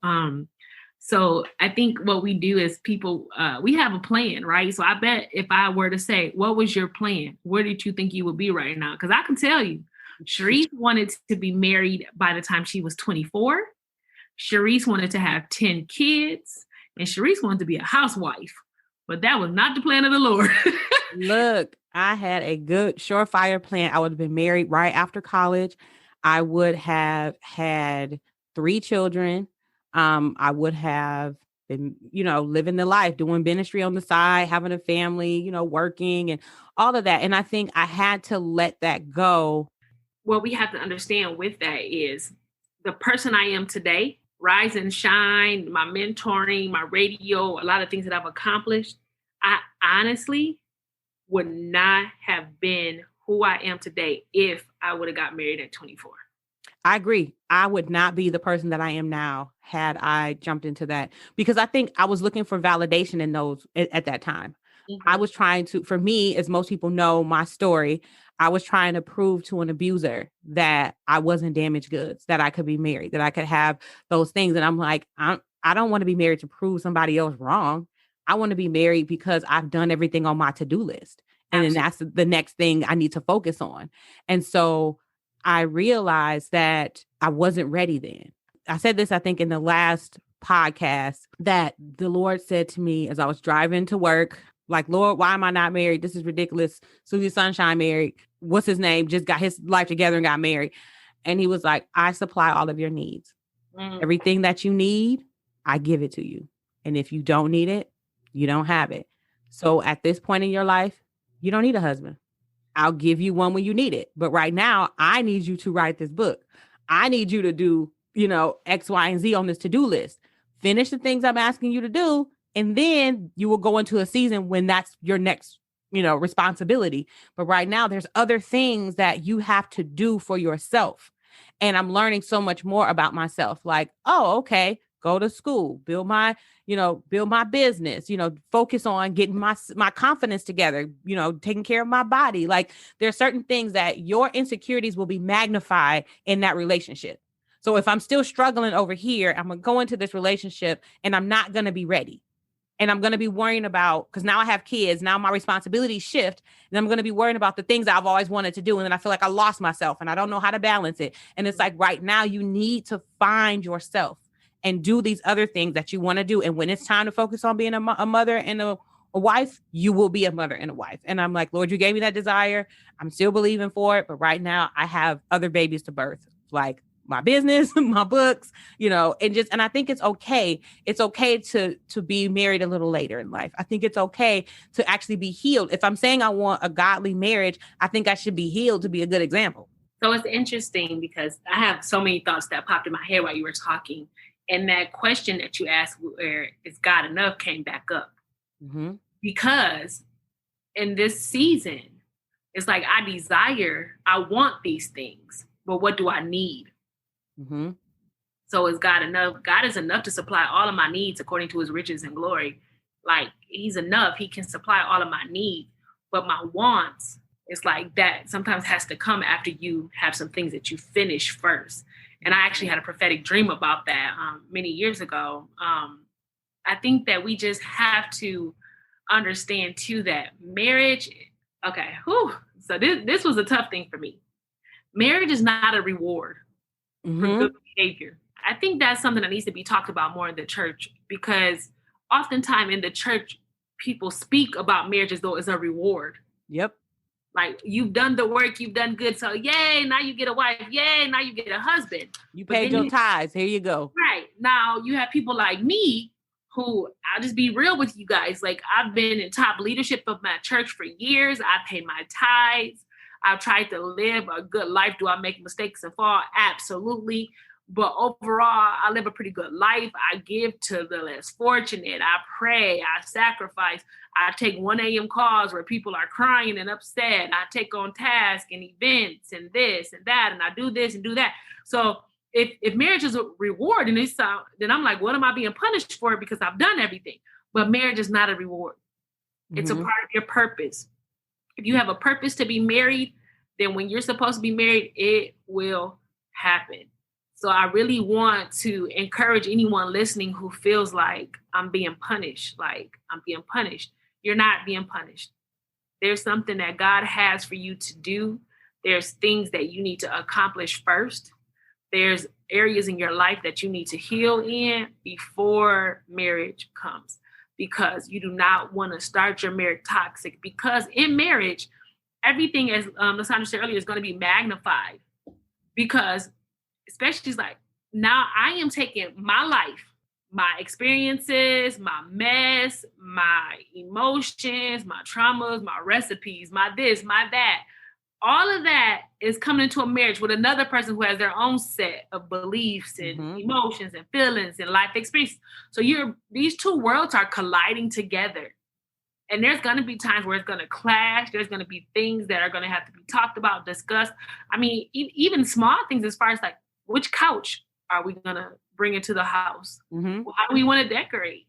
So I think what we do is people, we have a plan, right? So I bet if I were to say, what was your plan? Where did you think you would be right now? Because I can tell you, Cherise wanted to be married by the time she was 24. Cherise wanted to have 10 kids, and Cherise wanted to be a housewife. But that was not the plan of the Lord. Look, I had a good surefire plan. I would have been married right after college. I would have had 3 children. I would have been, living the life, doing ministry on the side, having a family, working and all of that. And I think I had to let that go. What we have to understand with that is the person I am today rise and shine, my mentoring, my radio, a lot of things that I've accomplished, I honestly would not have been who I am today if I would have got married at 24. I agree. I would not be the person that I am now had I jumped into that, because I think I was looking for validation in those at that time. I Mm-hmm. was trying to, for me, as most people know my story, I was trying to prove to an abuser that I wasn't damaged goods, that I could be married, that I could have those things. And I'm like, I don't want to be married to prove somebody else wrong. I want to be married because I've done everything on my to-do list. And then Absolutely. that's the next thing I need to focus on. And so I realized that I wasn't ready then. I said this, I think, in the last podcast, that the Lord said to me as I was driving to work, like, Lord, why am I not married? This is ridiculous. Susie Sunshine married. What's his name? Just got his life together and got married. And he was like, I supply all of your needs. Mm. Everything that you need, I give it to you. And if you don't need it, you don't have it. So at this point in your life, you don't need a husband. I'll give you one when you need it. But right now, I need you to write this book. I need you to do, X, Y, and Z on this to-do list. Finish the things I'm asking you to do. And then you will go into a season when that's your next, responsibility. But right now, there's other things that you have to do for yourself. And I'm learning so much more about myself. Like, oh, okay, go to school, build my business, focus on getting my confidence together, taking care of my body. Like, there are certain things that your insecurities will be magnified in that relationship. So if I'm still struggling over here, I'm going to go into this relationship and I'm not going to be ready. And I'm going to be worrying about, because now I have kids, now my responsibilities shift, and I'm going to be worrying about the things I've always wanted to do. And then I feel like I lost myself and I don't know how to balance it. And it's like, right now you need to find yourself and do these other things that you want to do. And when it's time to focus on being a mother and a wife, you will be a mother and a wife. And I'm like, Lord, you gave me that desire. I'm still believing for it. But right now I have other babies to birth, like my business, my books, and I think it's okay. It's okay to be married a little later in life. I think it's okay to actually be healed. If I'm saying I want a godly marriage, I think I should be healed to be a good example. So it's interesting because I have so many thoughts that popped in my head while you were talking. And that question that you asked, where is God enough, came back up. Mm-hmm. Because in this season, it's like I want these things, but what do I need? Mm-hmm. So is God enough? God is enough to supply all of my needs according to his riches and glory. Like, he's enough. He can supply all of my needs. But my wants, it's like that sometimes has to come after you have some things that you finish first. And I actually had a prophetic dream about that many years ago. I think that we just have to understand too that marriage, okay, so this was a tough thing for me. Marriage is not a reward for good behavior. I think that's something that needs to be talked about more in the church, because oftentimes in the church, people speak about marriage as though it's a reward. Yep. Like, you've done the work, you've done good. So yay, now you get a wife. Yay, now you get a husband. You paid your tithes. Here you go. Right. Now you have people like me who, I'll just be real with you guys. Like, I've been in top leadership of my church for years. I pay my tithes. I've tried to live a good life. Do I make mistakes and fall? Absolutely. But overall, I live a pretty good life. I give to the less fortunate. I pray. I sacrifice. I take 1 a.m. calls where people are crying and upset. I take on tasks and events and this and that. And I do this and do that. So if marriage is a reward, and then I'm like, what am I being punished for? Because I've done everything. But marriage is not a reward. It's a part of your purpose. If you have a purpose to be married, then when you're supposed to be married, it will happen. So I really want to encourage anyone listening who feels like I'm being punished, You're not being punished. There's something that God has for you to do. There's things that you need to accomplish first. There's areas in your life that you need to heal in before marriage comes, because you do not want to start your marriage toxic, because in marriage, everything, as Lysandra said earlier, is going to be magnified, because especially like now I am taking my life, my experiences, my mess, my emotions, my traumas, my recipes, my this, my that. all of that is coming into a marriage with another person who has their own set of beliefs and emotions and feelings and life experience. So these two worlds are colliding together. And there's going to be times where it's going to clash. There's going to be things that are going to have to be talked about, discussed. I mean, even small things as far as like, which couch are we going to bring into the house? How do we want to decorate?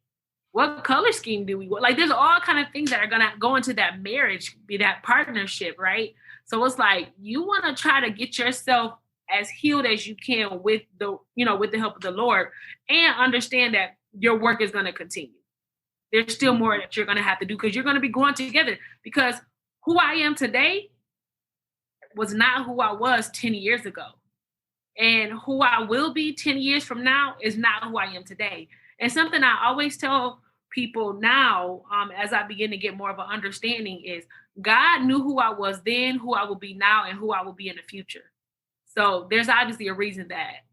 What color scheme do we want? Like, there's all kind of things that are going to go into that marriage, be that partnership, right? So it's like, you want to try to get yourself as healed as you can with with the help of the Lord, and understand that your work is going to continue. There's still more that you're going to have to do, because you're going to be going together, because who I am today was not who I was 10 years ago. And who I will be 10 years from now is not who I am today. And something I always tell people now, as I begin to get more of an understanding, is God knew who I was then, who I will be now, and who I will be in the future. So there's obviously a reason that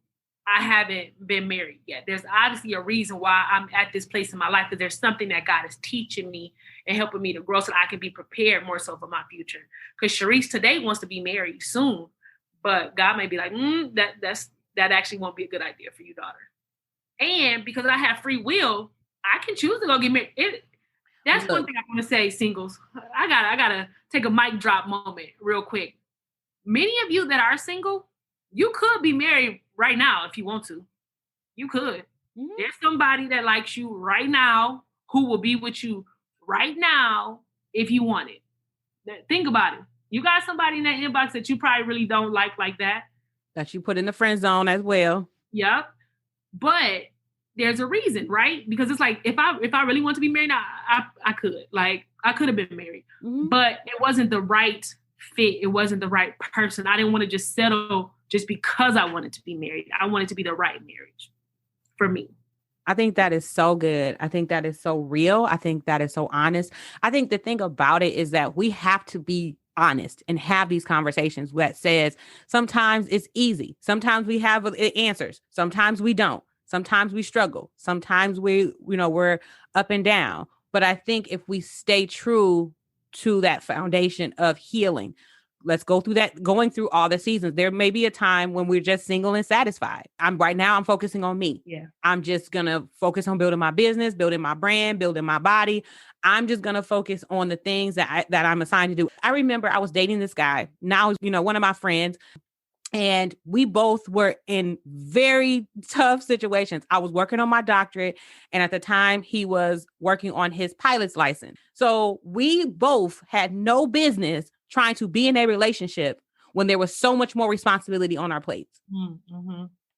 I haven't been married yet. There's obviously a reason why I'm at this place in my life, because there's something that God is teaching me and helping me to grow so that I can be prepared more so for my future. Because Cherise today wants to be married soon, but God may be like, that actually won't be a good idea for you, daughter. And because I have free will, I can choose to go get married. That's one thing I want to say, singles. I gotta take a mic drop moment real quick. Many of you that are single, you could be married right now if you want to. You could. There's somebody that likes you right now who will be with you right now if you want it. Think about it. You got somebody in that inbox that you probably really don't like that. That you put in the friend zone as well. Yep. But there's a reason, right? Because it's like, if I really want to be married, I could. Like, I could have been married. But it wasn't the right fit. It wasn't the right person. I didn't want to just settle just because I wanted to be married. I wanted to be the right marriage for me. I think that is so good. I think that is so real. I think that is so honest. I think the thing about it is that we have to be honest and have these conversations that says sometimes it's easy. Sometimes we have answers. Sometimes we don't. Sometimes we struggle. Sometimes we're up and down. But I think if we stay true to that foundation of healing, let's go through that, going through all the seasons. There may be a time when we're just single and satisfied. I'm focusing on me. Yeah. I'm just going to focus on building my business, building my brand, building my body. I'm just going to focus on the things that I'm assigned to do. I remember I was dating this guy. Now, one of my friends, and we both were in very tough situations. I was working on my doctorate, and at the time he was working on his pilot's license. So we both had no business trying to be in a relationship when there was so much more responsibility on our plates.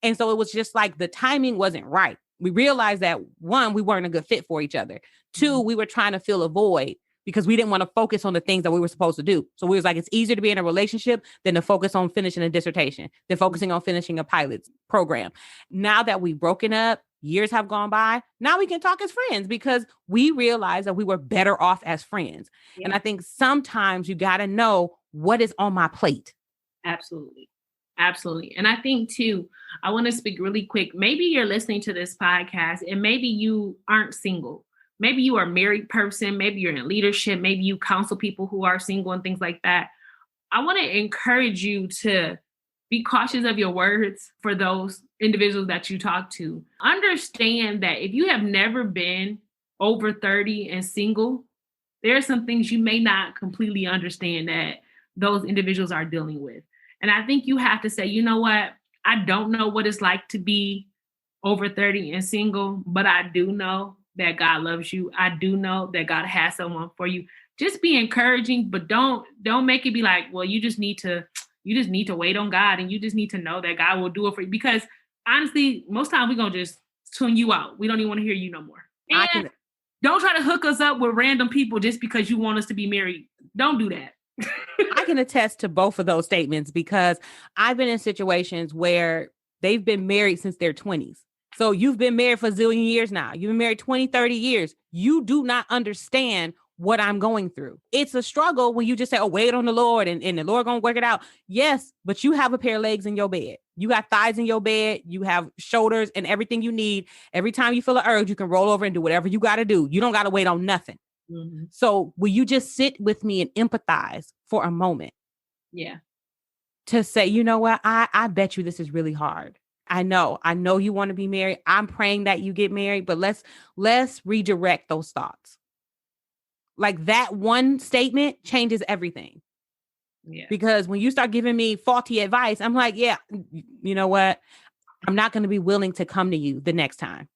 And so it was just like the timing wasn't right. We realized that, one, we weren't a good fit for each other. Two, we were trying to fill a void because we didn't want to focus on the things that we were supposed to do. So we was like, it's easier to be in a relationship than to focus on finishing a dissertation, than focusing on finishing a pilot's program. Now that we've broken up, years have gone by. Now we can talk as friends because we realized that we were better off as friends. Yeah. And I think sometimes you got to know what is on my plate. Absolutely. Absolutely. And I think too, I want to speak really quick. Maybe you're listening to this podcast and maybe you aren't single. Maybe you are a married person. Maybe you're in leadership. Maybe you counsel people who are single and things like that. I want to encourage you to be cautious of your words for those individuals that you talk to. Understand that if you have never been over 30 and single, there are some things you may not completely understand that those individuals are dealing with. And I think you have to say, you know what? I don't know what it's like to be over 30 and single, but I do know that God loves you. I do know that God has someone for you. Just be encouraging, but don't make it be like, well, you just need to wait on God, and you just need to know that God will do it for you. Because honestly, most times we're going to just tune you out. We don't even want to hear you no more. And don't try to hook us up with random people just because you want us to be married. Don't do that. I can attest to both of those statements because I've been in situations where they've been married since their 20s. So you've been married for a zillion years now. You've been married 20, 30 years. You do not understand what I'm going through. It's a struggle when you just say, oh, wait on the Lord and the Lord gonna work it out. Yes, but you have a pair of legs in your bed. You got thighs in your bed. You have shoulders and everything you need. Every time you feel an urge, you can roll over and do whatever you got to do. You don't got to wait on nothing. Mm-hmm. So will you just sit with me and empathize for a moment? Yeah. To say, you know what, I bet you this is really hard. I know you want to be married. I'm praying that you get married, but let's redirect those thoughts. Like that one statement changes everything. Yeah. Because when you start giving me faulty advice, I'm like, yeah, you know what? I'm not going to be willing to come to you the next time.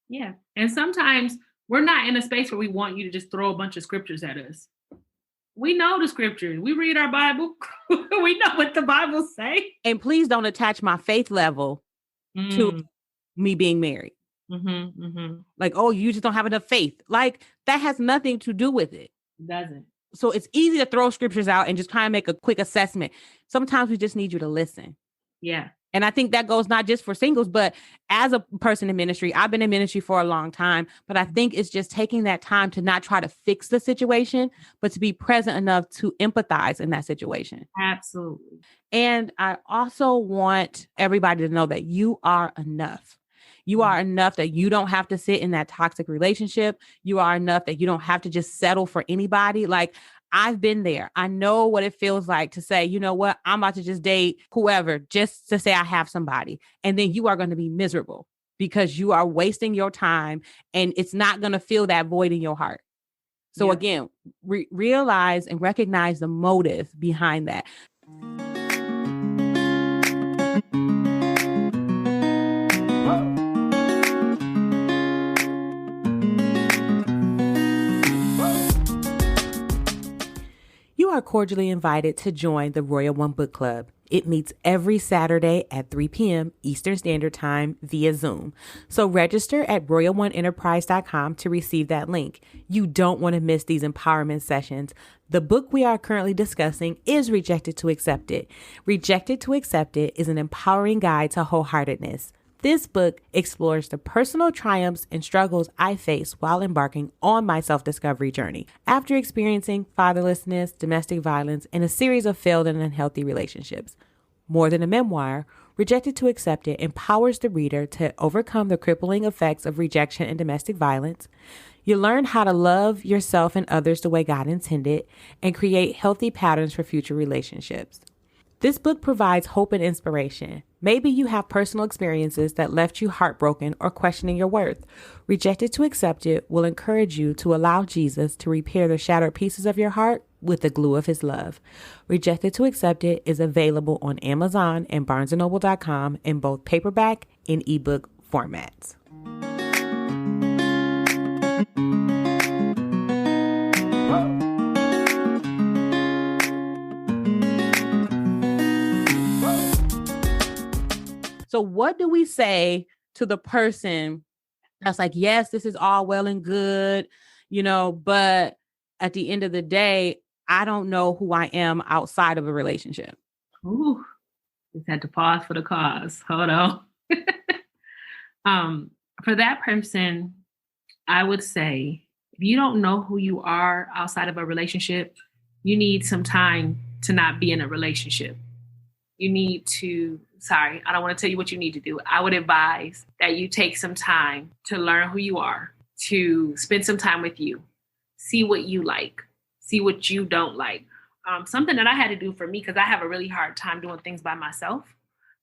Yeah. And sometimes we're not in a space where we want you to just throw a bunch of scriptures at us. We know the scriptures. We read our Bible. We know what the Bible say. And please don't attach my faith level to me being married. Mm-hmm, mm-hmm. Like, oh, you just don't have enough faith. Like that has nothing to do with it. It doesn't. So it's easy to throw scriptures out and just try and make a quick assessment. Sometimes we just need you to listen. Yeah. And I think that goes not just for singles, but as a person in ministry. I've been in ministry for a long time, but I think it's just taking that time to not try to fix the situation, but to be present enough to empathize in that situation. Absolutely. And I also want everybody to know that you are enough. You are enough that you don't have to sit in that toxic relationship. You are enough that you don't have to just settle for anybody. Like I've been there. I know what it feels like to say, you know what, I'm about to just date whoever just to say I have somebody. And then you are going to be miserable because you are wasting your time and it's not going to fill that void in your heart. So again, realize and recognize the motive behind that. You are cordially invited to join the Royal One Book Club. It meets every Saturday at 3 p.m. Eastern Standard Time via Zoom. So register at royal1enterprise.com to receive that link. You don't want to miss these empowerment sessions. The book we are currently discussing is Rejected to Accept It. Rejected to Accept It is an empowering guide to wholeheartedness. This book explores the personal triumphs and struggles I faced while embarking on my self-discovery journey after experiencing fatherlessness, domestic violence, and a series of failed and unhealthy relationships. More than a memoir, Rejected to Accept It empowers the reader to overcome the crippling effects of rejection and domestic violence. You learn how to love yourself and others the way God intended and create healthy patterns for future relationships. This book provides hope and inspiration. Maybe you have personal experiences that left you heartbroken or questioning your worth. Rejected to Accept It will encourage you to allow Jesus to repair the shattered pieces of your heart with the glue of his love. Rejected to Accept It is available on Amazon and BarnesandNoble.com in both paperback and ebook formats. So what do we say to the person that's like, yes, this is all well and good, but at the end of the day, I don't know who I am outside of a relationship. Ooh, just had to pause for the cause. Hold on. For that person, I would say, if you don't know who you are outside of a relationship, you need some time to not be in a relationship. You need to, I don't want to tell you what you need to do. I would advise that you take some time to learn who you are, to spend some time with you, see what you like, see what you don't like. Something that I had to do for me, because I have a really hard time doing things by myself.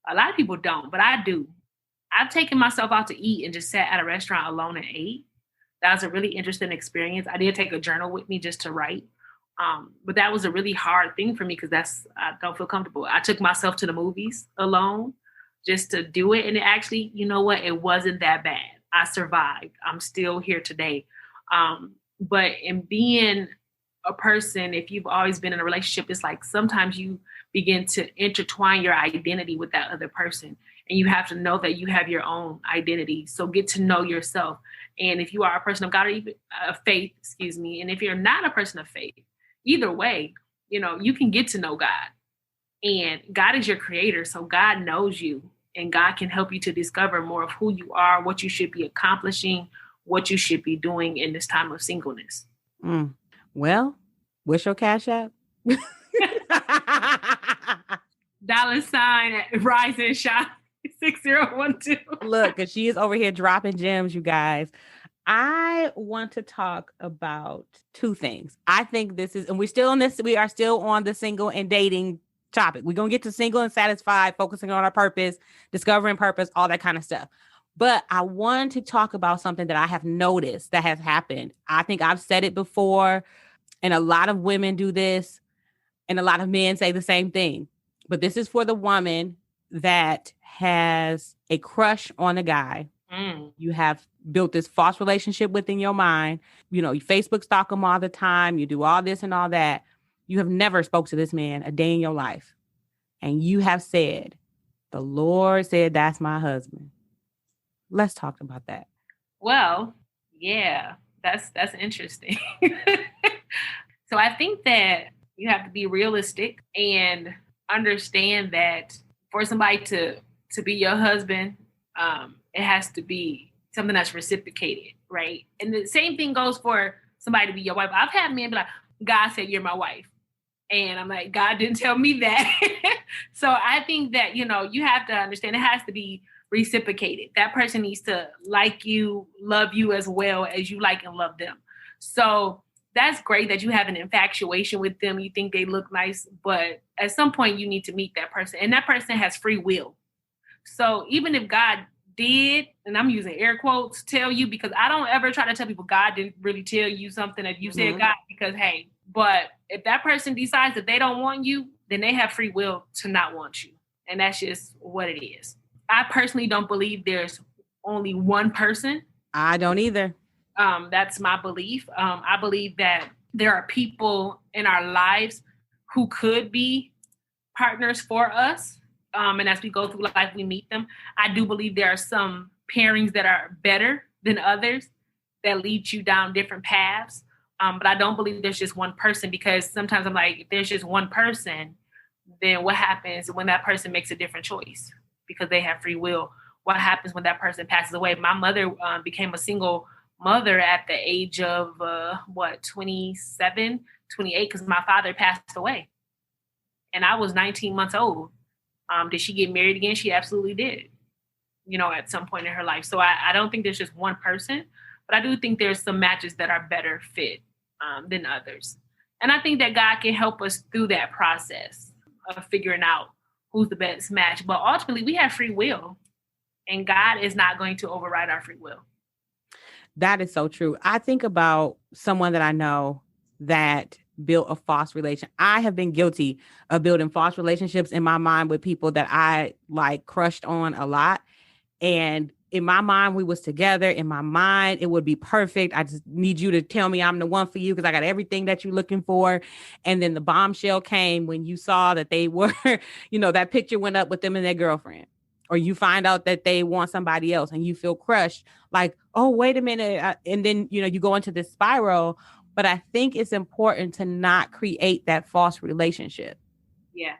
A lot of people don't, but I do. I've taken myself out to eat and just sat at a restaurant alone and ate. That was a really interesting experience. I did take a journal with me just to write. But that was a really hard thing for me because I don't feel comfortable. I took myself to the movies alone just to do it. And it actually, you know what? It wasn't that bad. I survived. I'm still here today. But in being a person, if you've always been in a relationship, it's like sometimes you begin to intertwine your identity with that other person. And you have to know that you have your own identity. So get to know yourself. And if you are a person of God or even of faith, and if you're not a person of faith, either way, you can get to know God. And God is your creator. So God knows you and God can help you to discover more of who you are, what you should be accomplishing, what you should be doing in this time of singleness. Well, what's your Cash App? $ Rise and Shine 6012. Look, because she is over here dropping gems, you guys. I want to talk about two things. I think this is, and we are still on the single and dating topic. We're going to get to single and satisfied, focusing on our purpose, discovering purpose, all that kind of stuff. But I want to talk about something that I have noticed that has happened. I think I've said it before, and a lot of women do this, and a lot of men say the same thing. But this is for the woman that has a crush on a guy. You have built this false relationship within your mind. You know, you Facebook stalk him all the time. You do all this and all that. You have never spoke to this man a day in your life. And you have said, the Lord said, that's my husband. Let's talk about that. Well, yeah, that's interesting. So I think that you have to be realistic and understand that for somebody to be your husband, it has to be something that's reciprocated, right? And the same thing goes for somebody to be your wife. I've had men be like, God said you're my wife. And I'm like, God didn't tell me that. So I think that, you have to understand it has to be reciprocated. That person needs to like you, love you as well as you like and love them. So that's great that you have an infatuation with them. You think they look nice, but at some point you need to meet that person, and that person has free will. So even if God did, and I'm using air quotes, tell you, because I don't ever try to tell people God didn't really tell you something that you said God, because hey, but if that person decides that they don't want you, then they have free will to not want you. And that's just what it is. I personally don't believe there's only one person. I don't either. That's my belief. I believe that there are people in our lives who could be partners for us. And as we go through life, we meet them. I do believe there are some pairings that are better than others that lead you down different paths. But I don't believe there's just one person, because sometimes I'm like, if there's just one person, then what happens when that person makes a different choice because they have free will? What happens when that person passes away? My mother became a single mother at the age of 27, 28, because my father passed away. And I was 19 months old. Did she get married again? She absolutely did, at some point in her life. So I don't think there's just one person, but I do think there's some matches that are better fit than others. And I think that God can help us through that process of figuring out who's the best match. But ultimately, we have free will, and God is not going to override our free will. That is so true. I think about someone that I know that built a false relation. I have been guilty of building false relationships in my mind with people that I crushed on a lot. And in my mind, we was together. In my mind, it would be perfect. I just need you to tell me I'm the one for you because I got everything that you're looking for. And then the bombshell came when you saw that they were, that picture went up with them and their girlfriend. Or you find out that they want somebody else and you feel crushed. Like, oh, wait a minute. And then, you go into this spiral. But I think it's important to not create that false relationship. Yeah.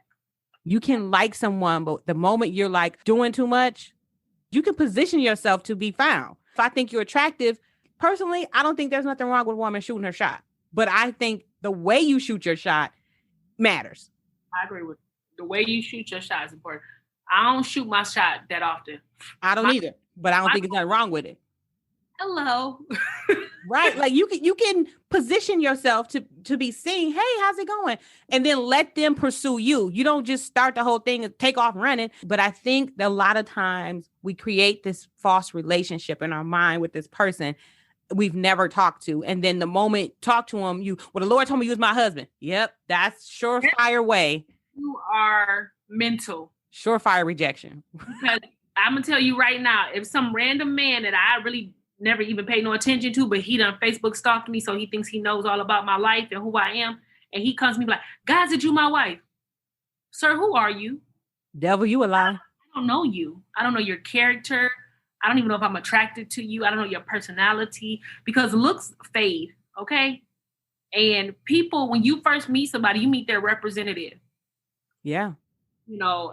You can like someone, but the moment you're doing too much, you can position yourself to be found. If I think you're attractive, personally, I don't think there's nothing wrong with a woman shooting her shot. But I think the way you shoot your shot matters. I agree with you. The way you shoot your shot is important. I don't shoot my shot that often. I don't either, but I don't think there's nothing wrong with it. Hello. Right. You can position yourself to be seen. Hey, how's it going? And then let them pursue you. You don't just start the whole thing and take off running. But I think that a lot of times we create this false relationship in our mind with this person we've never talked to. And then the moment talk to them, the Lord told me you was my husband. Yep. That's surefire way. You are mental. Surefire rejection. Because I'm going to tell you right now, if some random man that I really never even paid no attention to, but he done Facebook stalked me, so he thinks he knows all about my life and who I am, and he comes to me like, God, said you my wife. Sir, who are you? Devil, you a lie. I don't know you. I don't know your character. I don't even know if I'm attracted to you. I don't know your personality, because looks fade, okay? And people, when you first meet somebody, you meet their representative. Yeah.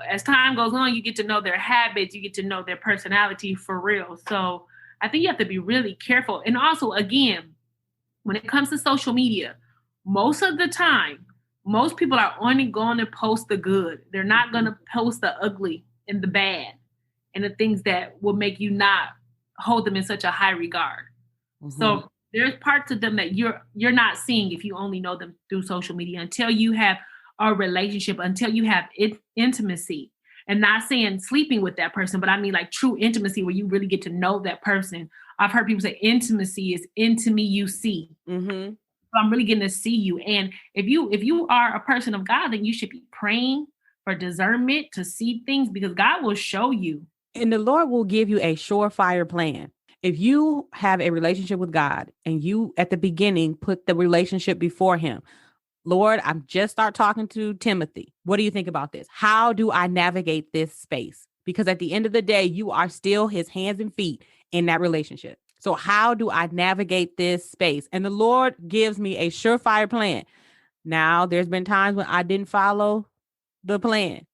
As time goes on, you get to know their habits, you get to know their personality for real. So I think you have to be really careful. And also, again, when it comes to social media, most of the time, most people are only going to post the good. They're not going to post the ugly and the bad and the things that will make you not hold them in such a high regard. Mm-hmm. So there's parts of them that you're not seeing if you only know them through social media until you have a relationship until you have intimacy. And not saying sleeping with that person, but I mean like true intimacy where you really get to know that person. I've heard people say intimacy is into me you see. Mm-hmm. So I'm really getting to see you. And if you are a person of God, then you should be praying for discernment to see things because God will show you. And the Lord will give you a surefire plan. If you have a relationship with God and you at the beginning put the relationship before him, Lord, I'm just start talking to Timothy. What do you think about this? How do I navigate this space? Because at the end of the day, you are still his hands and feet in that relationship. So how do I navigate this space? And the Lord gives me a surefire plan. Now, there's been times when I didn't follow the plan.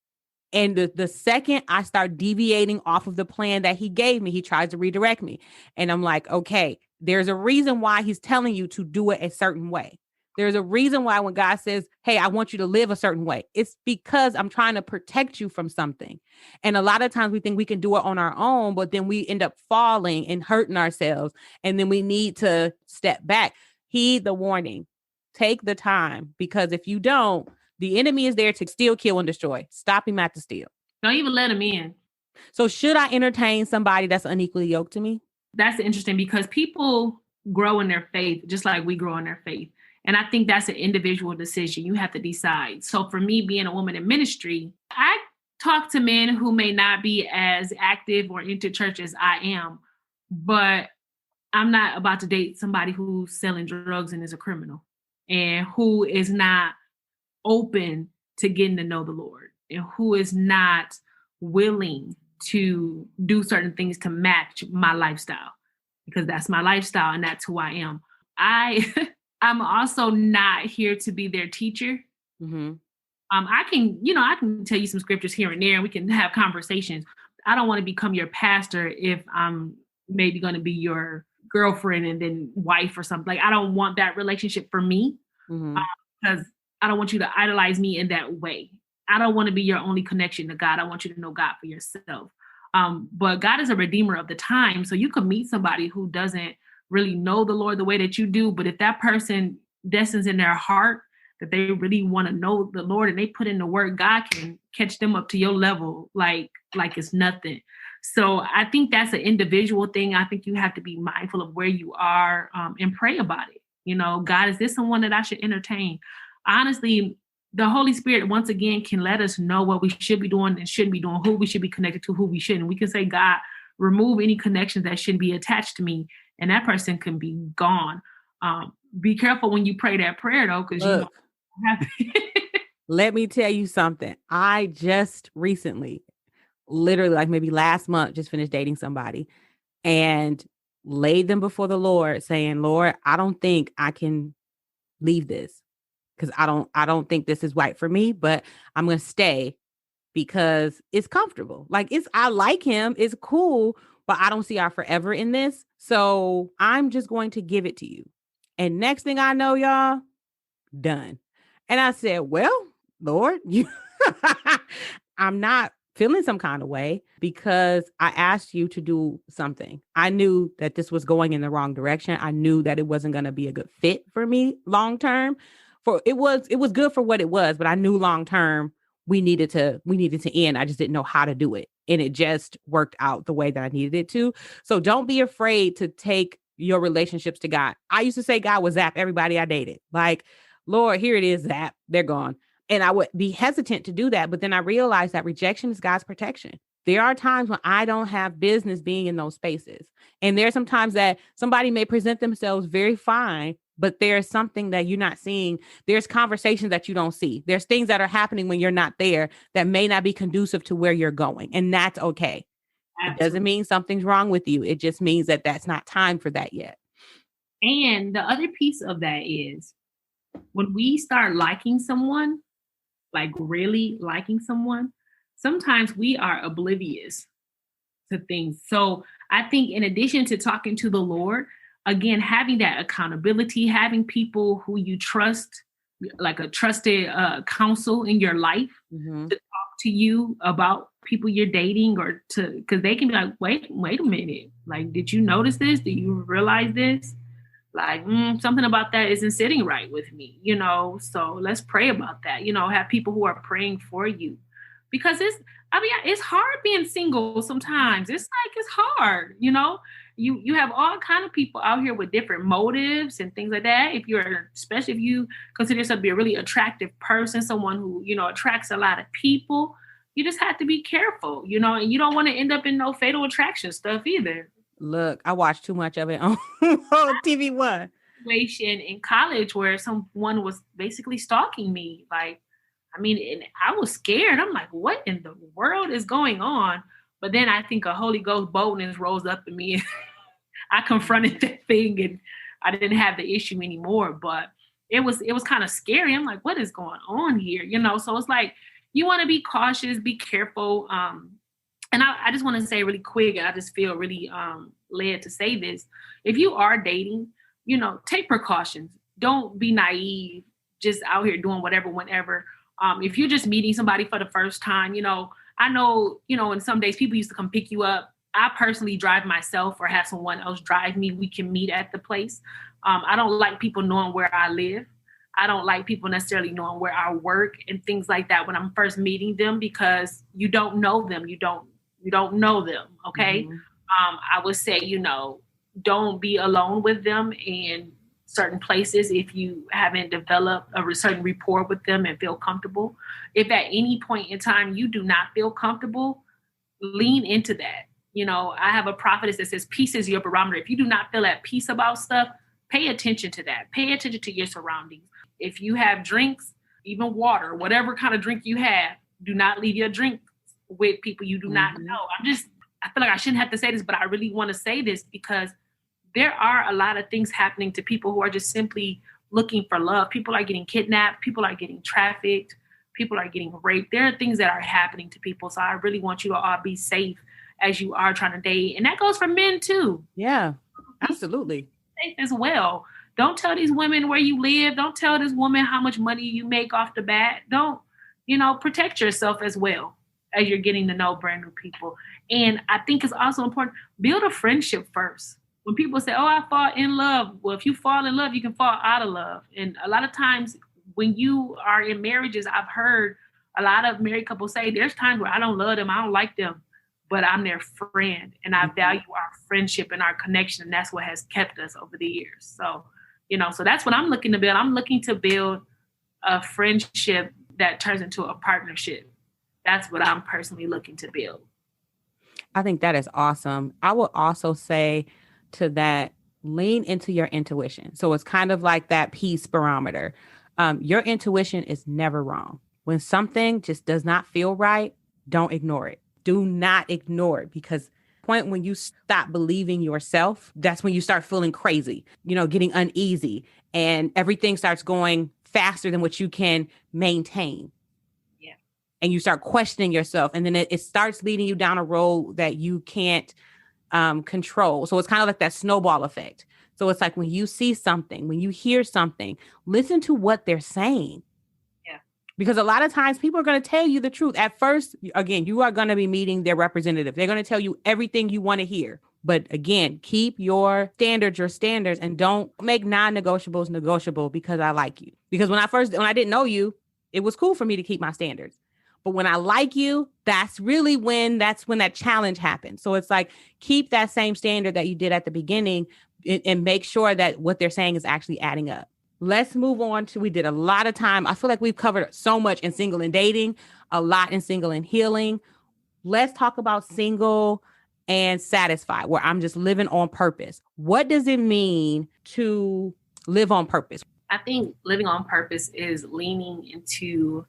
And the second I start deviating off of the plan that he gave me, he tries to redirect me. And I'm like, okay, there's a reason why he's telling you to do it a certain way. There's a reason why when God says, hey, I want you to live a certain way, it's because I'm trying to protect you from something. And a lot of times we think we can do it on our own, but then we end up falling and hurting ourselves. And then we need to step back. Heed the warning. Take the time, because if you don't, the enemy is there to steal, kill, and destroy. Stop him at the steal. Don't even let him in. So should I entertain somebody that's unequally yoked to me? That's interesting because people grow in their faith just like we grow in their faith. And I think that's an individual decision. You have to decide. So for me, being a woman in ministry, I talk to men who may not be as active or into church as I am, but I'm not about to date somebody who's selling drugs and is a criminal and who is not open to getting to know the Lord and who is not willing to do certain things to match my lifestyle, because that's my lifestyle and that's who I am. I'm also not here to be their teacher. Mm-hmm. I can tell you some scriptures here and there and we can have conversations. I don't want to become your pastor if I'm maybe going to be your girlfriend and then wife or something. Like, I don't want that relationship for me. Mm-hmm. Because I don't want you to idolize me in that way. I don't want to be your only connection to God. I want you to know God for yourself. But God is a redeemer of the time. So you could meet somebody who doesn't really know the Lord the way that you do. But if that person destines in their heart that they really want to know the Lord and they put in the work, God can catch them up to your level like it's nothing. So I think that's an individual thing. I think you have to be mindful of where you are and pray about it. You know, God, is this someone that I should entertain? Honestly, the Holy Spirit, once again, can let us know what we should be doing and shouldn't be doing, who we should be connected to, who we shouldn't. We can say, God, remove any connections that shouldn't be attached to me, and that person can be gone. Be careful when you pray that prayer, though, because you know what happens. Let me tell you something. I just recently, literally like maybe last month, just finished dating somebody and laid them before the Lord saying, Lord, I don't think I can leave this. Because I don't think this is right for me, but I'm gonna stay because it's comfortable. Like I like him, it's cool, but I don't see our forever in this. So I'm just going to give it to you. And next thing I know, y'all, done. And I said, well, Lord, I'm not feeling some kind of way because I asked you to do something. I knew that this was going in the wrong direction. I knew that it wasn't going to be a good fit for me long term. It was good for what it was, but I knew long term we needed to end. I just didn't know how to do it. And it just worked out the way that I needed it to. So don't be afraid to take your relationships to God. I used to say God would zap everybody I dated. Like, Lord, here it is, zap, they're gone. And I would be hesitant to do that. But then I realized that rejection is God's protection. There are times when I don't have business being in those spaces. And there's some times that somebody may present themselves very fine, but there's something that you're not seeing. There's conversations that you don't see. There's things that are happening when you're not there that may not be conducive to where you're going. And that's okay. Absolutely. It doesn't mean something's wrong with you. It just means that that's not time for that yet. And the other piece of that is when we start liking someone, like really liking someone, sometimes we are oblivious to things. So I think in addition to talking to the Lord, again, having that accountability, having people who you trust, like a trusted counsel in your life to talk to you about people you're dating or because they can be like, wait a minute. Like, did you notice this? Do you realize this? like, something about that isn't sitting right with me, so let's pray about that, have people who are praying for you, because it's hard being single sometimes. It's hard, you have all kind of people out here with different motives and things like that. Especially if you consider yourself to be a really attractive person, someone who, attracts a lot of people, you just have to be careful, and you don't want to end up in no fatal attraction stuff either. Look, I watched too much of it on TV1. Situation in college where someone was basically stalking me. Like, and I was scared. I'm like, what in the world is going on? But then I think a Holy Ghost boldness rose up in me. I confronted that thing and I didn't have the issue anymore. But it was kind of scary. I'm like, what is going on here? So it's like, you want to be cautious, be careful. And I just want to say really quick, I just feel really led to say this. If you are dating, take precautions. Don't be naive, just out here doing whatever, whenever. If you're just meeting somebody for the first time, I know, in some days people used to come pick you up. I personally drive myself or have someone else drive me. We can meet at the place. I don't like people knowing where I live. I don't like people necessarily knowing where I work and things like that when I'm first meeting them, because you don't know them. You don't know them. Okay. Mm-hmm. I would say, don't be alone with them in certain places if you haven't developed a certain rapport with them and feel comfortable. If at any point in time you do not feel comfortable, lean into that. I have a prophetess that says peace is your barometer. If you do not feel at peace about stuff, pay attention to that. Pay attention to your surroundings. If you have drinks, even water, whatever kind of drink you have, do not leave your drink with people you do not know. I feel like I shouldn't have to say this, but I really want to say this because there are a lot of things happening to people who are just simply looking for love. People are getting kidnapped. People are getting trafficked. People are getting raped. There are things that are happening to people. So I really want you to all be safe as you are trying to date. And that goes for men too. Yeah, absolutely. Be safe as well. Don't tell these women where you live. Don't tell this woman how much money you make off the bat. Don't, protect yourself as well as you're getting to know brand new people. And I think it's also important, build a friendship first. When people say, oh, I fall in love. Well, if you fall in love, you can fall out of love. And a lot of times when you are in marriages, I've heard a lot of married couples say there's times where I don't love them. I don't like them, but I'm their friend and I value our friendship and our connection. And that's what has kept us over the years. So, so that's what I'm looking to build. I'm looking to build a friendship that turns into a partnership. That's what I'm personally looking to build. I think that is awesome. I will also say to that, lean into your intuition. So it's kind of like that peace barometer. Your intuition is never wrong. When something just does not feel right, don't ignore it. Do not ignore it, because point when you stop believing yourself, that's when you start feeling crazy, getting uneasy, and everything starts going faster than what you can maintain. Yeah. And you start questioning yourself, and then it starts leading you down a road that you can't control. So it's kind of like that snowball effect. So it's like when you see something, when you hear something, listen to what they're saying. Yeah. Because a lot of times people are going to tell you the truth. At first, again, you are going to be meeting their representative. They're going to tell you everything you want to hear. But again, keep your standards, and don't make non-negotiables negotiable because I like you. Because when I didn't know you, it was cool for me to keep my standards. But when I like you, that's when that challenge happens. So it's like, keep that same standard that you did at the beginning and make sure that what they're saying is actually adding up. Let's move on we did a lot of time. I feel like we've covered so much in single and dating, a lot in single and healing. Let's talk about single and satisfied, where I'm just living on purpose. What does it mean to live on purpose? I think living on purpose is leaning into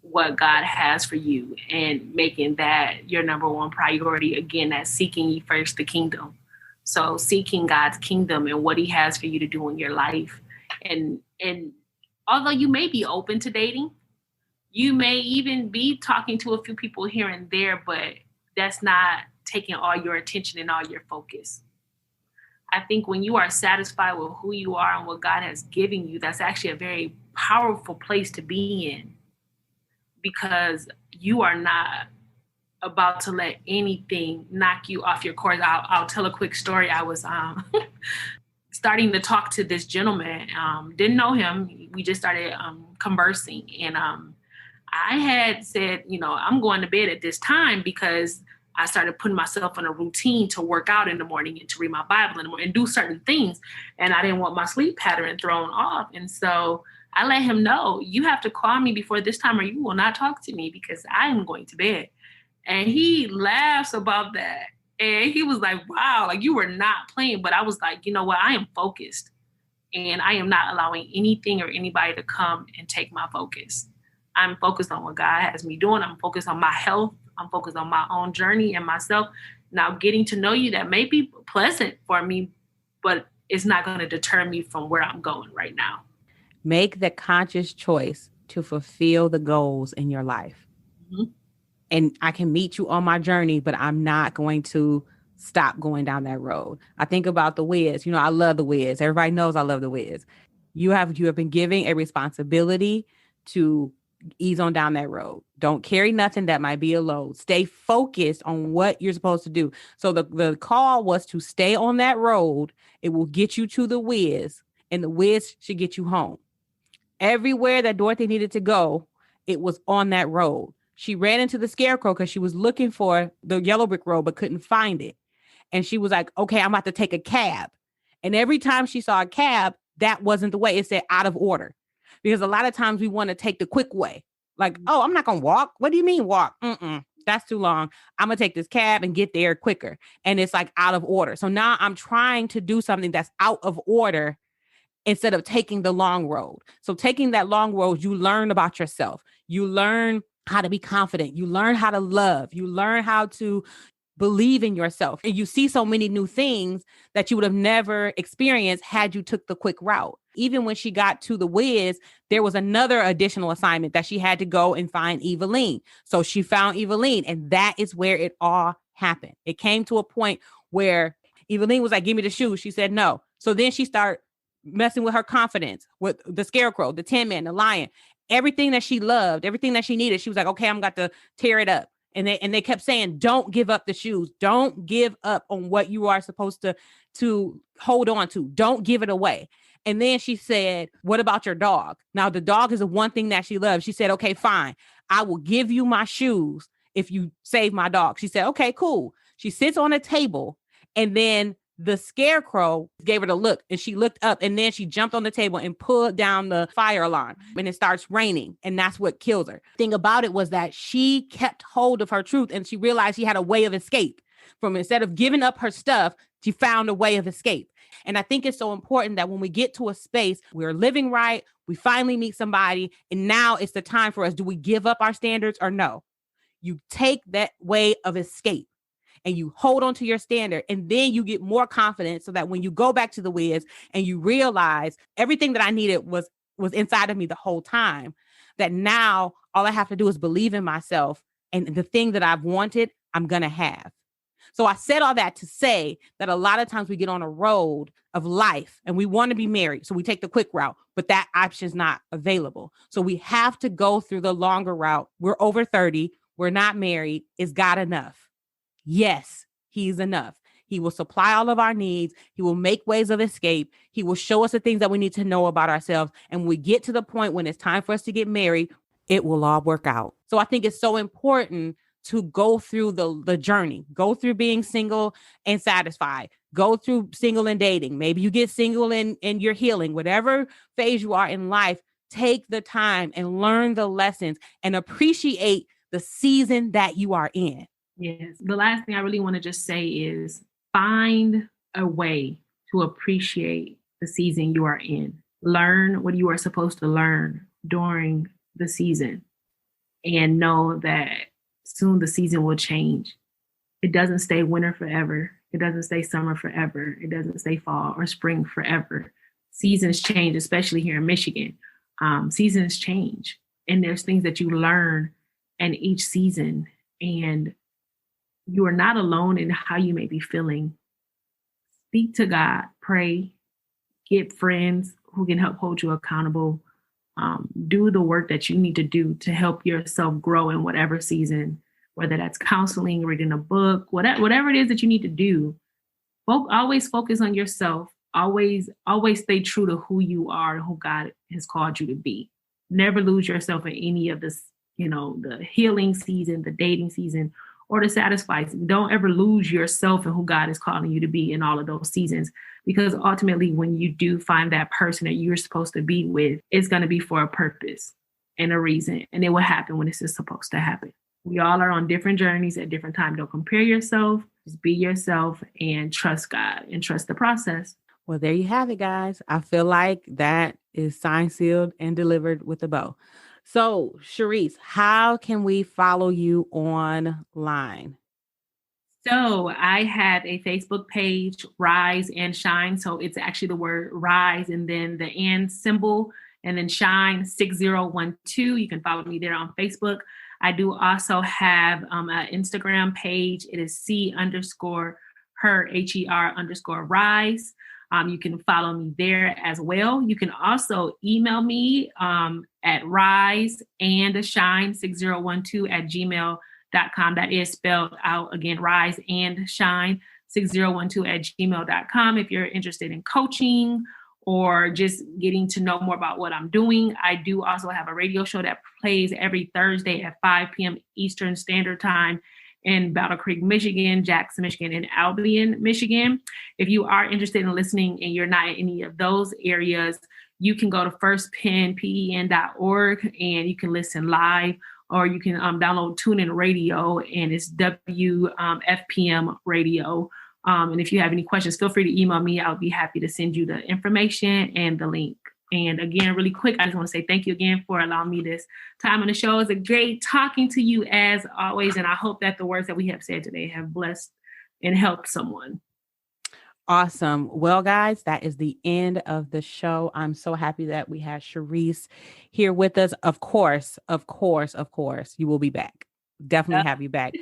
what God has for you and making that your number one priority. Again, that's seeking ye first the kingdom. So seeking God's kingdom and what he has for you to do in your life. And although you may be open to dating, you may even be talking to a few people here and there, but that's not taking all your attention and all your focus. I think when you are satisfied with who you are and what God has given you, that's actually a very powerful place to be in, because you are not about to let anything knock you off your course. I'll tell a quick story. I was starting to talk to this gentleman. Didn't know him. We just started conversing. And I had said, I'm going to bed at this time because I started putting myself in a routine to work out in the morning and to read my Bible in the morning and do certain things. And I didn't want my sleep pattern thrown off. And so I let him know, you have to call me before this time or you will not talk to me because I am going to bed. And he laughs about that. And he was like, wow, like you were not playing. But I was like, you know what? I am focused and I am not allowing anything or anybody to come and take my focus. I'm focused on what God has me doing. I'm focused on my health. I'm focused on my own journey and myself. Now getting to know you, that may be pleasant for me, but it's not going to deter me from where I'm going right now. Make the conscious choice to fulfill the goals in your life. Mm-hmm. And I can meet you on my journey, but I'm not going to stop going down that road. I think about the Wiz. I love the Wiz. Everybody knows I love the Wiz. You have been given a responsibility to ease on down that road. Don't carry nothing that might be a load. Stay focused on what you're supposed to do. So the call was to stay on that road. It will get you to the Wiz, and the Wiz should get you home. Everywhere that Dorothy needed to go, it was on that road. She ran into the Scarecrow because she was looking for the yellow brick road, but couldn't find it. And she was like, okay, I'm about to take a cab. And every time she saw a cab, that wasn't the way. It said out of order. Because a lot of times we want to take the quick way. Like, oh, I'm not going to walk. What do you mean walk? That's too long. I'm going to take this cab and get there quicker. And it's like out of order. So now I'm trying to do something that's out of order instead of taking the long road. So taking that long road, you learn about yourself. You learn how to be confident. You learn how to love. You learn how to believe in yourself. And you see so many new things that you would have never experienced had you took the quick route. Even when she got to the Wiz, there was another additional assignment that she had to go and find Eveline. So she found Eveline, and that is where it all happened. It came to a point where Eveline was like, give me the shoes. She said no. So then she started messing with her confidence, with the Scarecrow, the Tin Man, the Lion, everything that she loved, everything that she needed. She was like, okay, I'm got to tear it up. And they kept saying, don't give up the shoes. Don't give up on what you are supposed to hold on to. Don't give it away. And then she said, what about your dog? Now, the dog is the one thing that she loves. She said, okay, fine. I will give you my shoes if you save my dog. She said, okay, cool. She sits on a table, and then the Scarecrow gave her the look, and she looked up, and then she jumped on the table and pulled down the fire alarm, and it starts raining, and that's what kills her. The thing about it was that she kept hold of her truth, and she realized she had a way of escape. From instead of giving up her stuff, she found a way of escape. And I think it's so important that when we get to a space, we're living right, we finally meet somebody, and now it's the time for us. Do we give up our standards or no? You take that way of escape and you hold on to your standard, and then you get more confidence so that when you go back to the Wiz and you realize everything that I needed was inside of me the whole time, that now all I have to do is believe in myself, and the thing that I've wanted, I'm going to have. So I said all that to say that a lot of times we get on a road of life and we want to be married. So we take the quick route, but that option is not available. So we have to go through the longer route. We're over 30. We're not married. Is God enough? Yes, he's enough. He will supply all of our needs. He will make ways of escape. He will show us the things that we need to know about ourselves. And when we get to the point when it's time for us to get married, it will all work out. So I think it's so important to go through the journey, go through being single and satisfied, go through single and dating. Maybe you get single and you're healing, whatever phase you are in life, take the time and learn the lessons and appreciate the season that you are in. Yes. The last thing I really want to just say is find a way to appreciate the season you are in. Learn what you are supposed to learn during the season, and know that soon the season will change. It doesn't stay winter forever. It doesn't stay summer forever. It doesn't stay fall or spring forever. Seasons change, especially here in Michigan. Seasons change, and there's things that you learn in each season, and you are not alone in how you may be feeling. Speak to God, pray, get friends who can help hold you accountable. Do the work that you need to do to help yourself grow in whatever season, whether that's counseling, reading a book, whatever it is that you need to do. Always focus on yourself always stay true to who you are and who God has called you to be. Never lose yourself in any of this, the healing season, the dating season, or the satisfied season. Don't ever lose yourself and who God is calling you to be in all of those seasons. Because ultimately, when you do find that person that you're supposed to be with, it's going to be for a purpose and a reason. And it will happen when it's just supposed to happen. We all are on different journeys at different times. Don't compare yourself. Just be yourself and trust God and trust the process. Well, there you have it, guys. I feel like that is signed, sealed, and delivered with a bow. So, Cherise, how can we follow you online? So I have a Facebook page, Rise and Shine. So it's actually the word rise and then the and symbol and then shine 6012. You can follow me there on Facebook. I do also have an Instagram page. It is C_her, HER_rise. You can follow me there as well. You can also email me at riseandshine6012@gmail.com. That is spelled out again, rise and shine 6012@gmail.com. If you're interested in coaching or just getting to know more about what I'm doing. I do also have a radio show that plays every Thursday at 5 p.m. Eastern Standard Time in Battle Creek, Michigan, Jackson, Michigan, and Albion, Michigan. If you are interested in listening and you're not in any of those areas, you can go to firstpen.org and you can listen live, or you can download TuneIn Radio, and it's WFPM Radio. And if you have any questions, feel free to email me. I'll be happy to send you the information and the link. And again, really quick, I just want to say thank you again for allowing me this time on the show. It's a great talking to you as always. And I hope that the words that we have said today have blessed and helped someone. Awesome. Well, guys, that is the end of the show. I'm so happy that we had Cherise here with us. Of course, you will be back. Definitely have you back.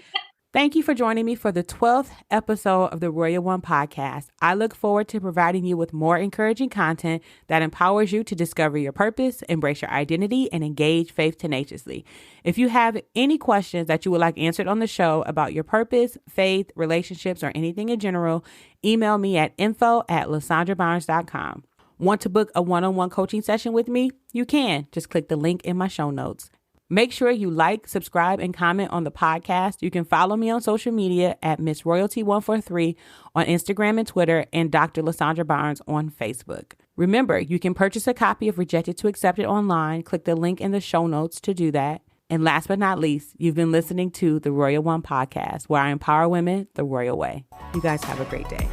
Thank you for joining me for the 12th episode of the Royal One podcast. I look forward to providing you with more encouraging content that empowers you to discover your purpose, embrace your identity, and engage faith tenaciously. If you have any questions that you would like answered on the show about your purpose, faith, relationships, or anything in general, email me at info@lasandrabarnes.com. Want to book a one-on-one coaching session with me? You can. Just click the link in my show notes. Make sure you like, subscribe, and comment on the podcast. You can follow me on social media at Miss Royalty143 on Instagram and Twitter, and Dr. Lasandra Barnes on Facebook. Remember, you can purchase a copy of Rejected to Accepted online. Click the link in the show notes to do that. And last but not least, you've been listening to the Royal One podcast, where I empower women the royal way. You guys have a great day.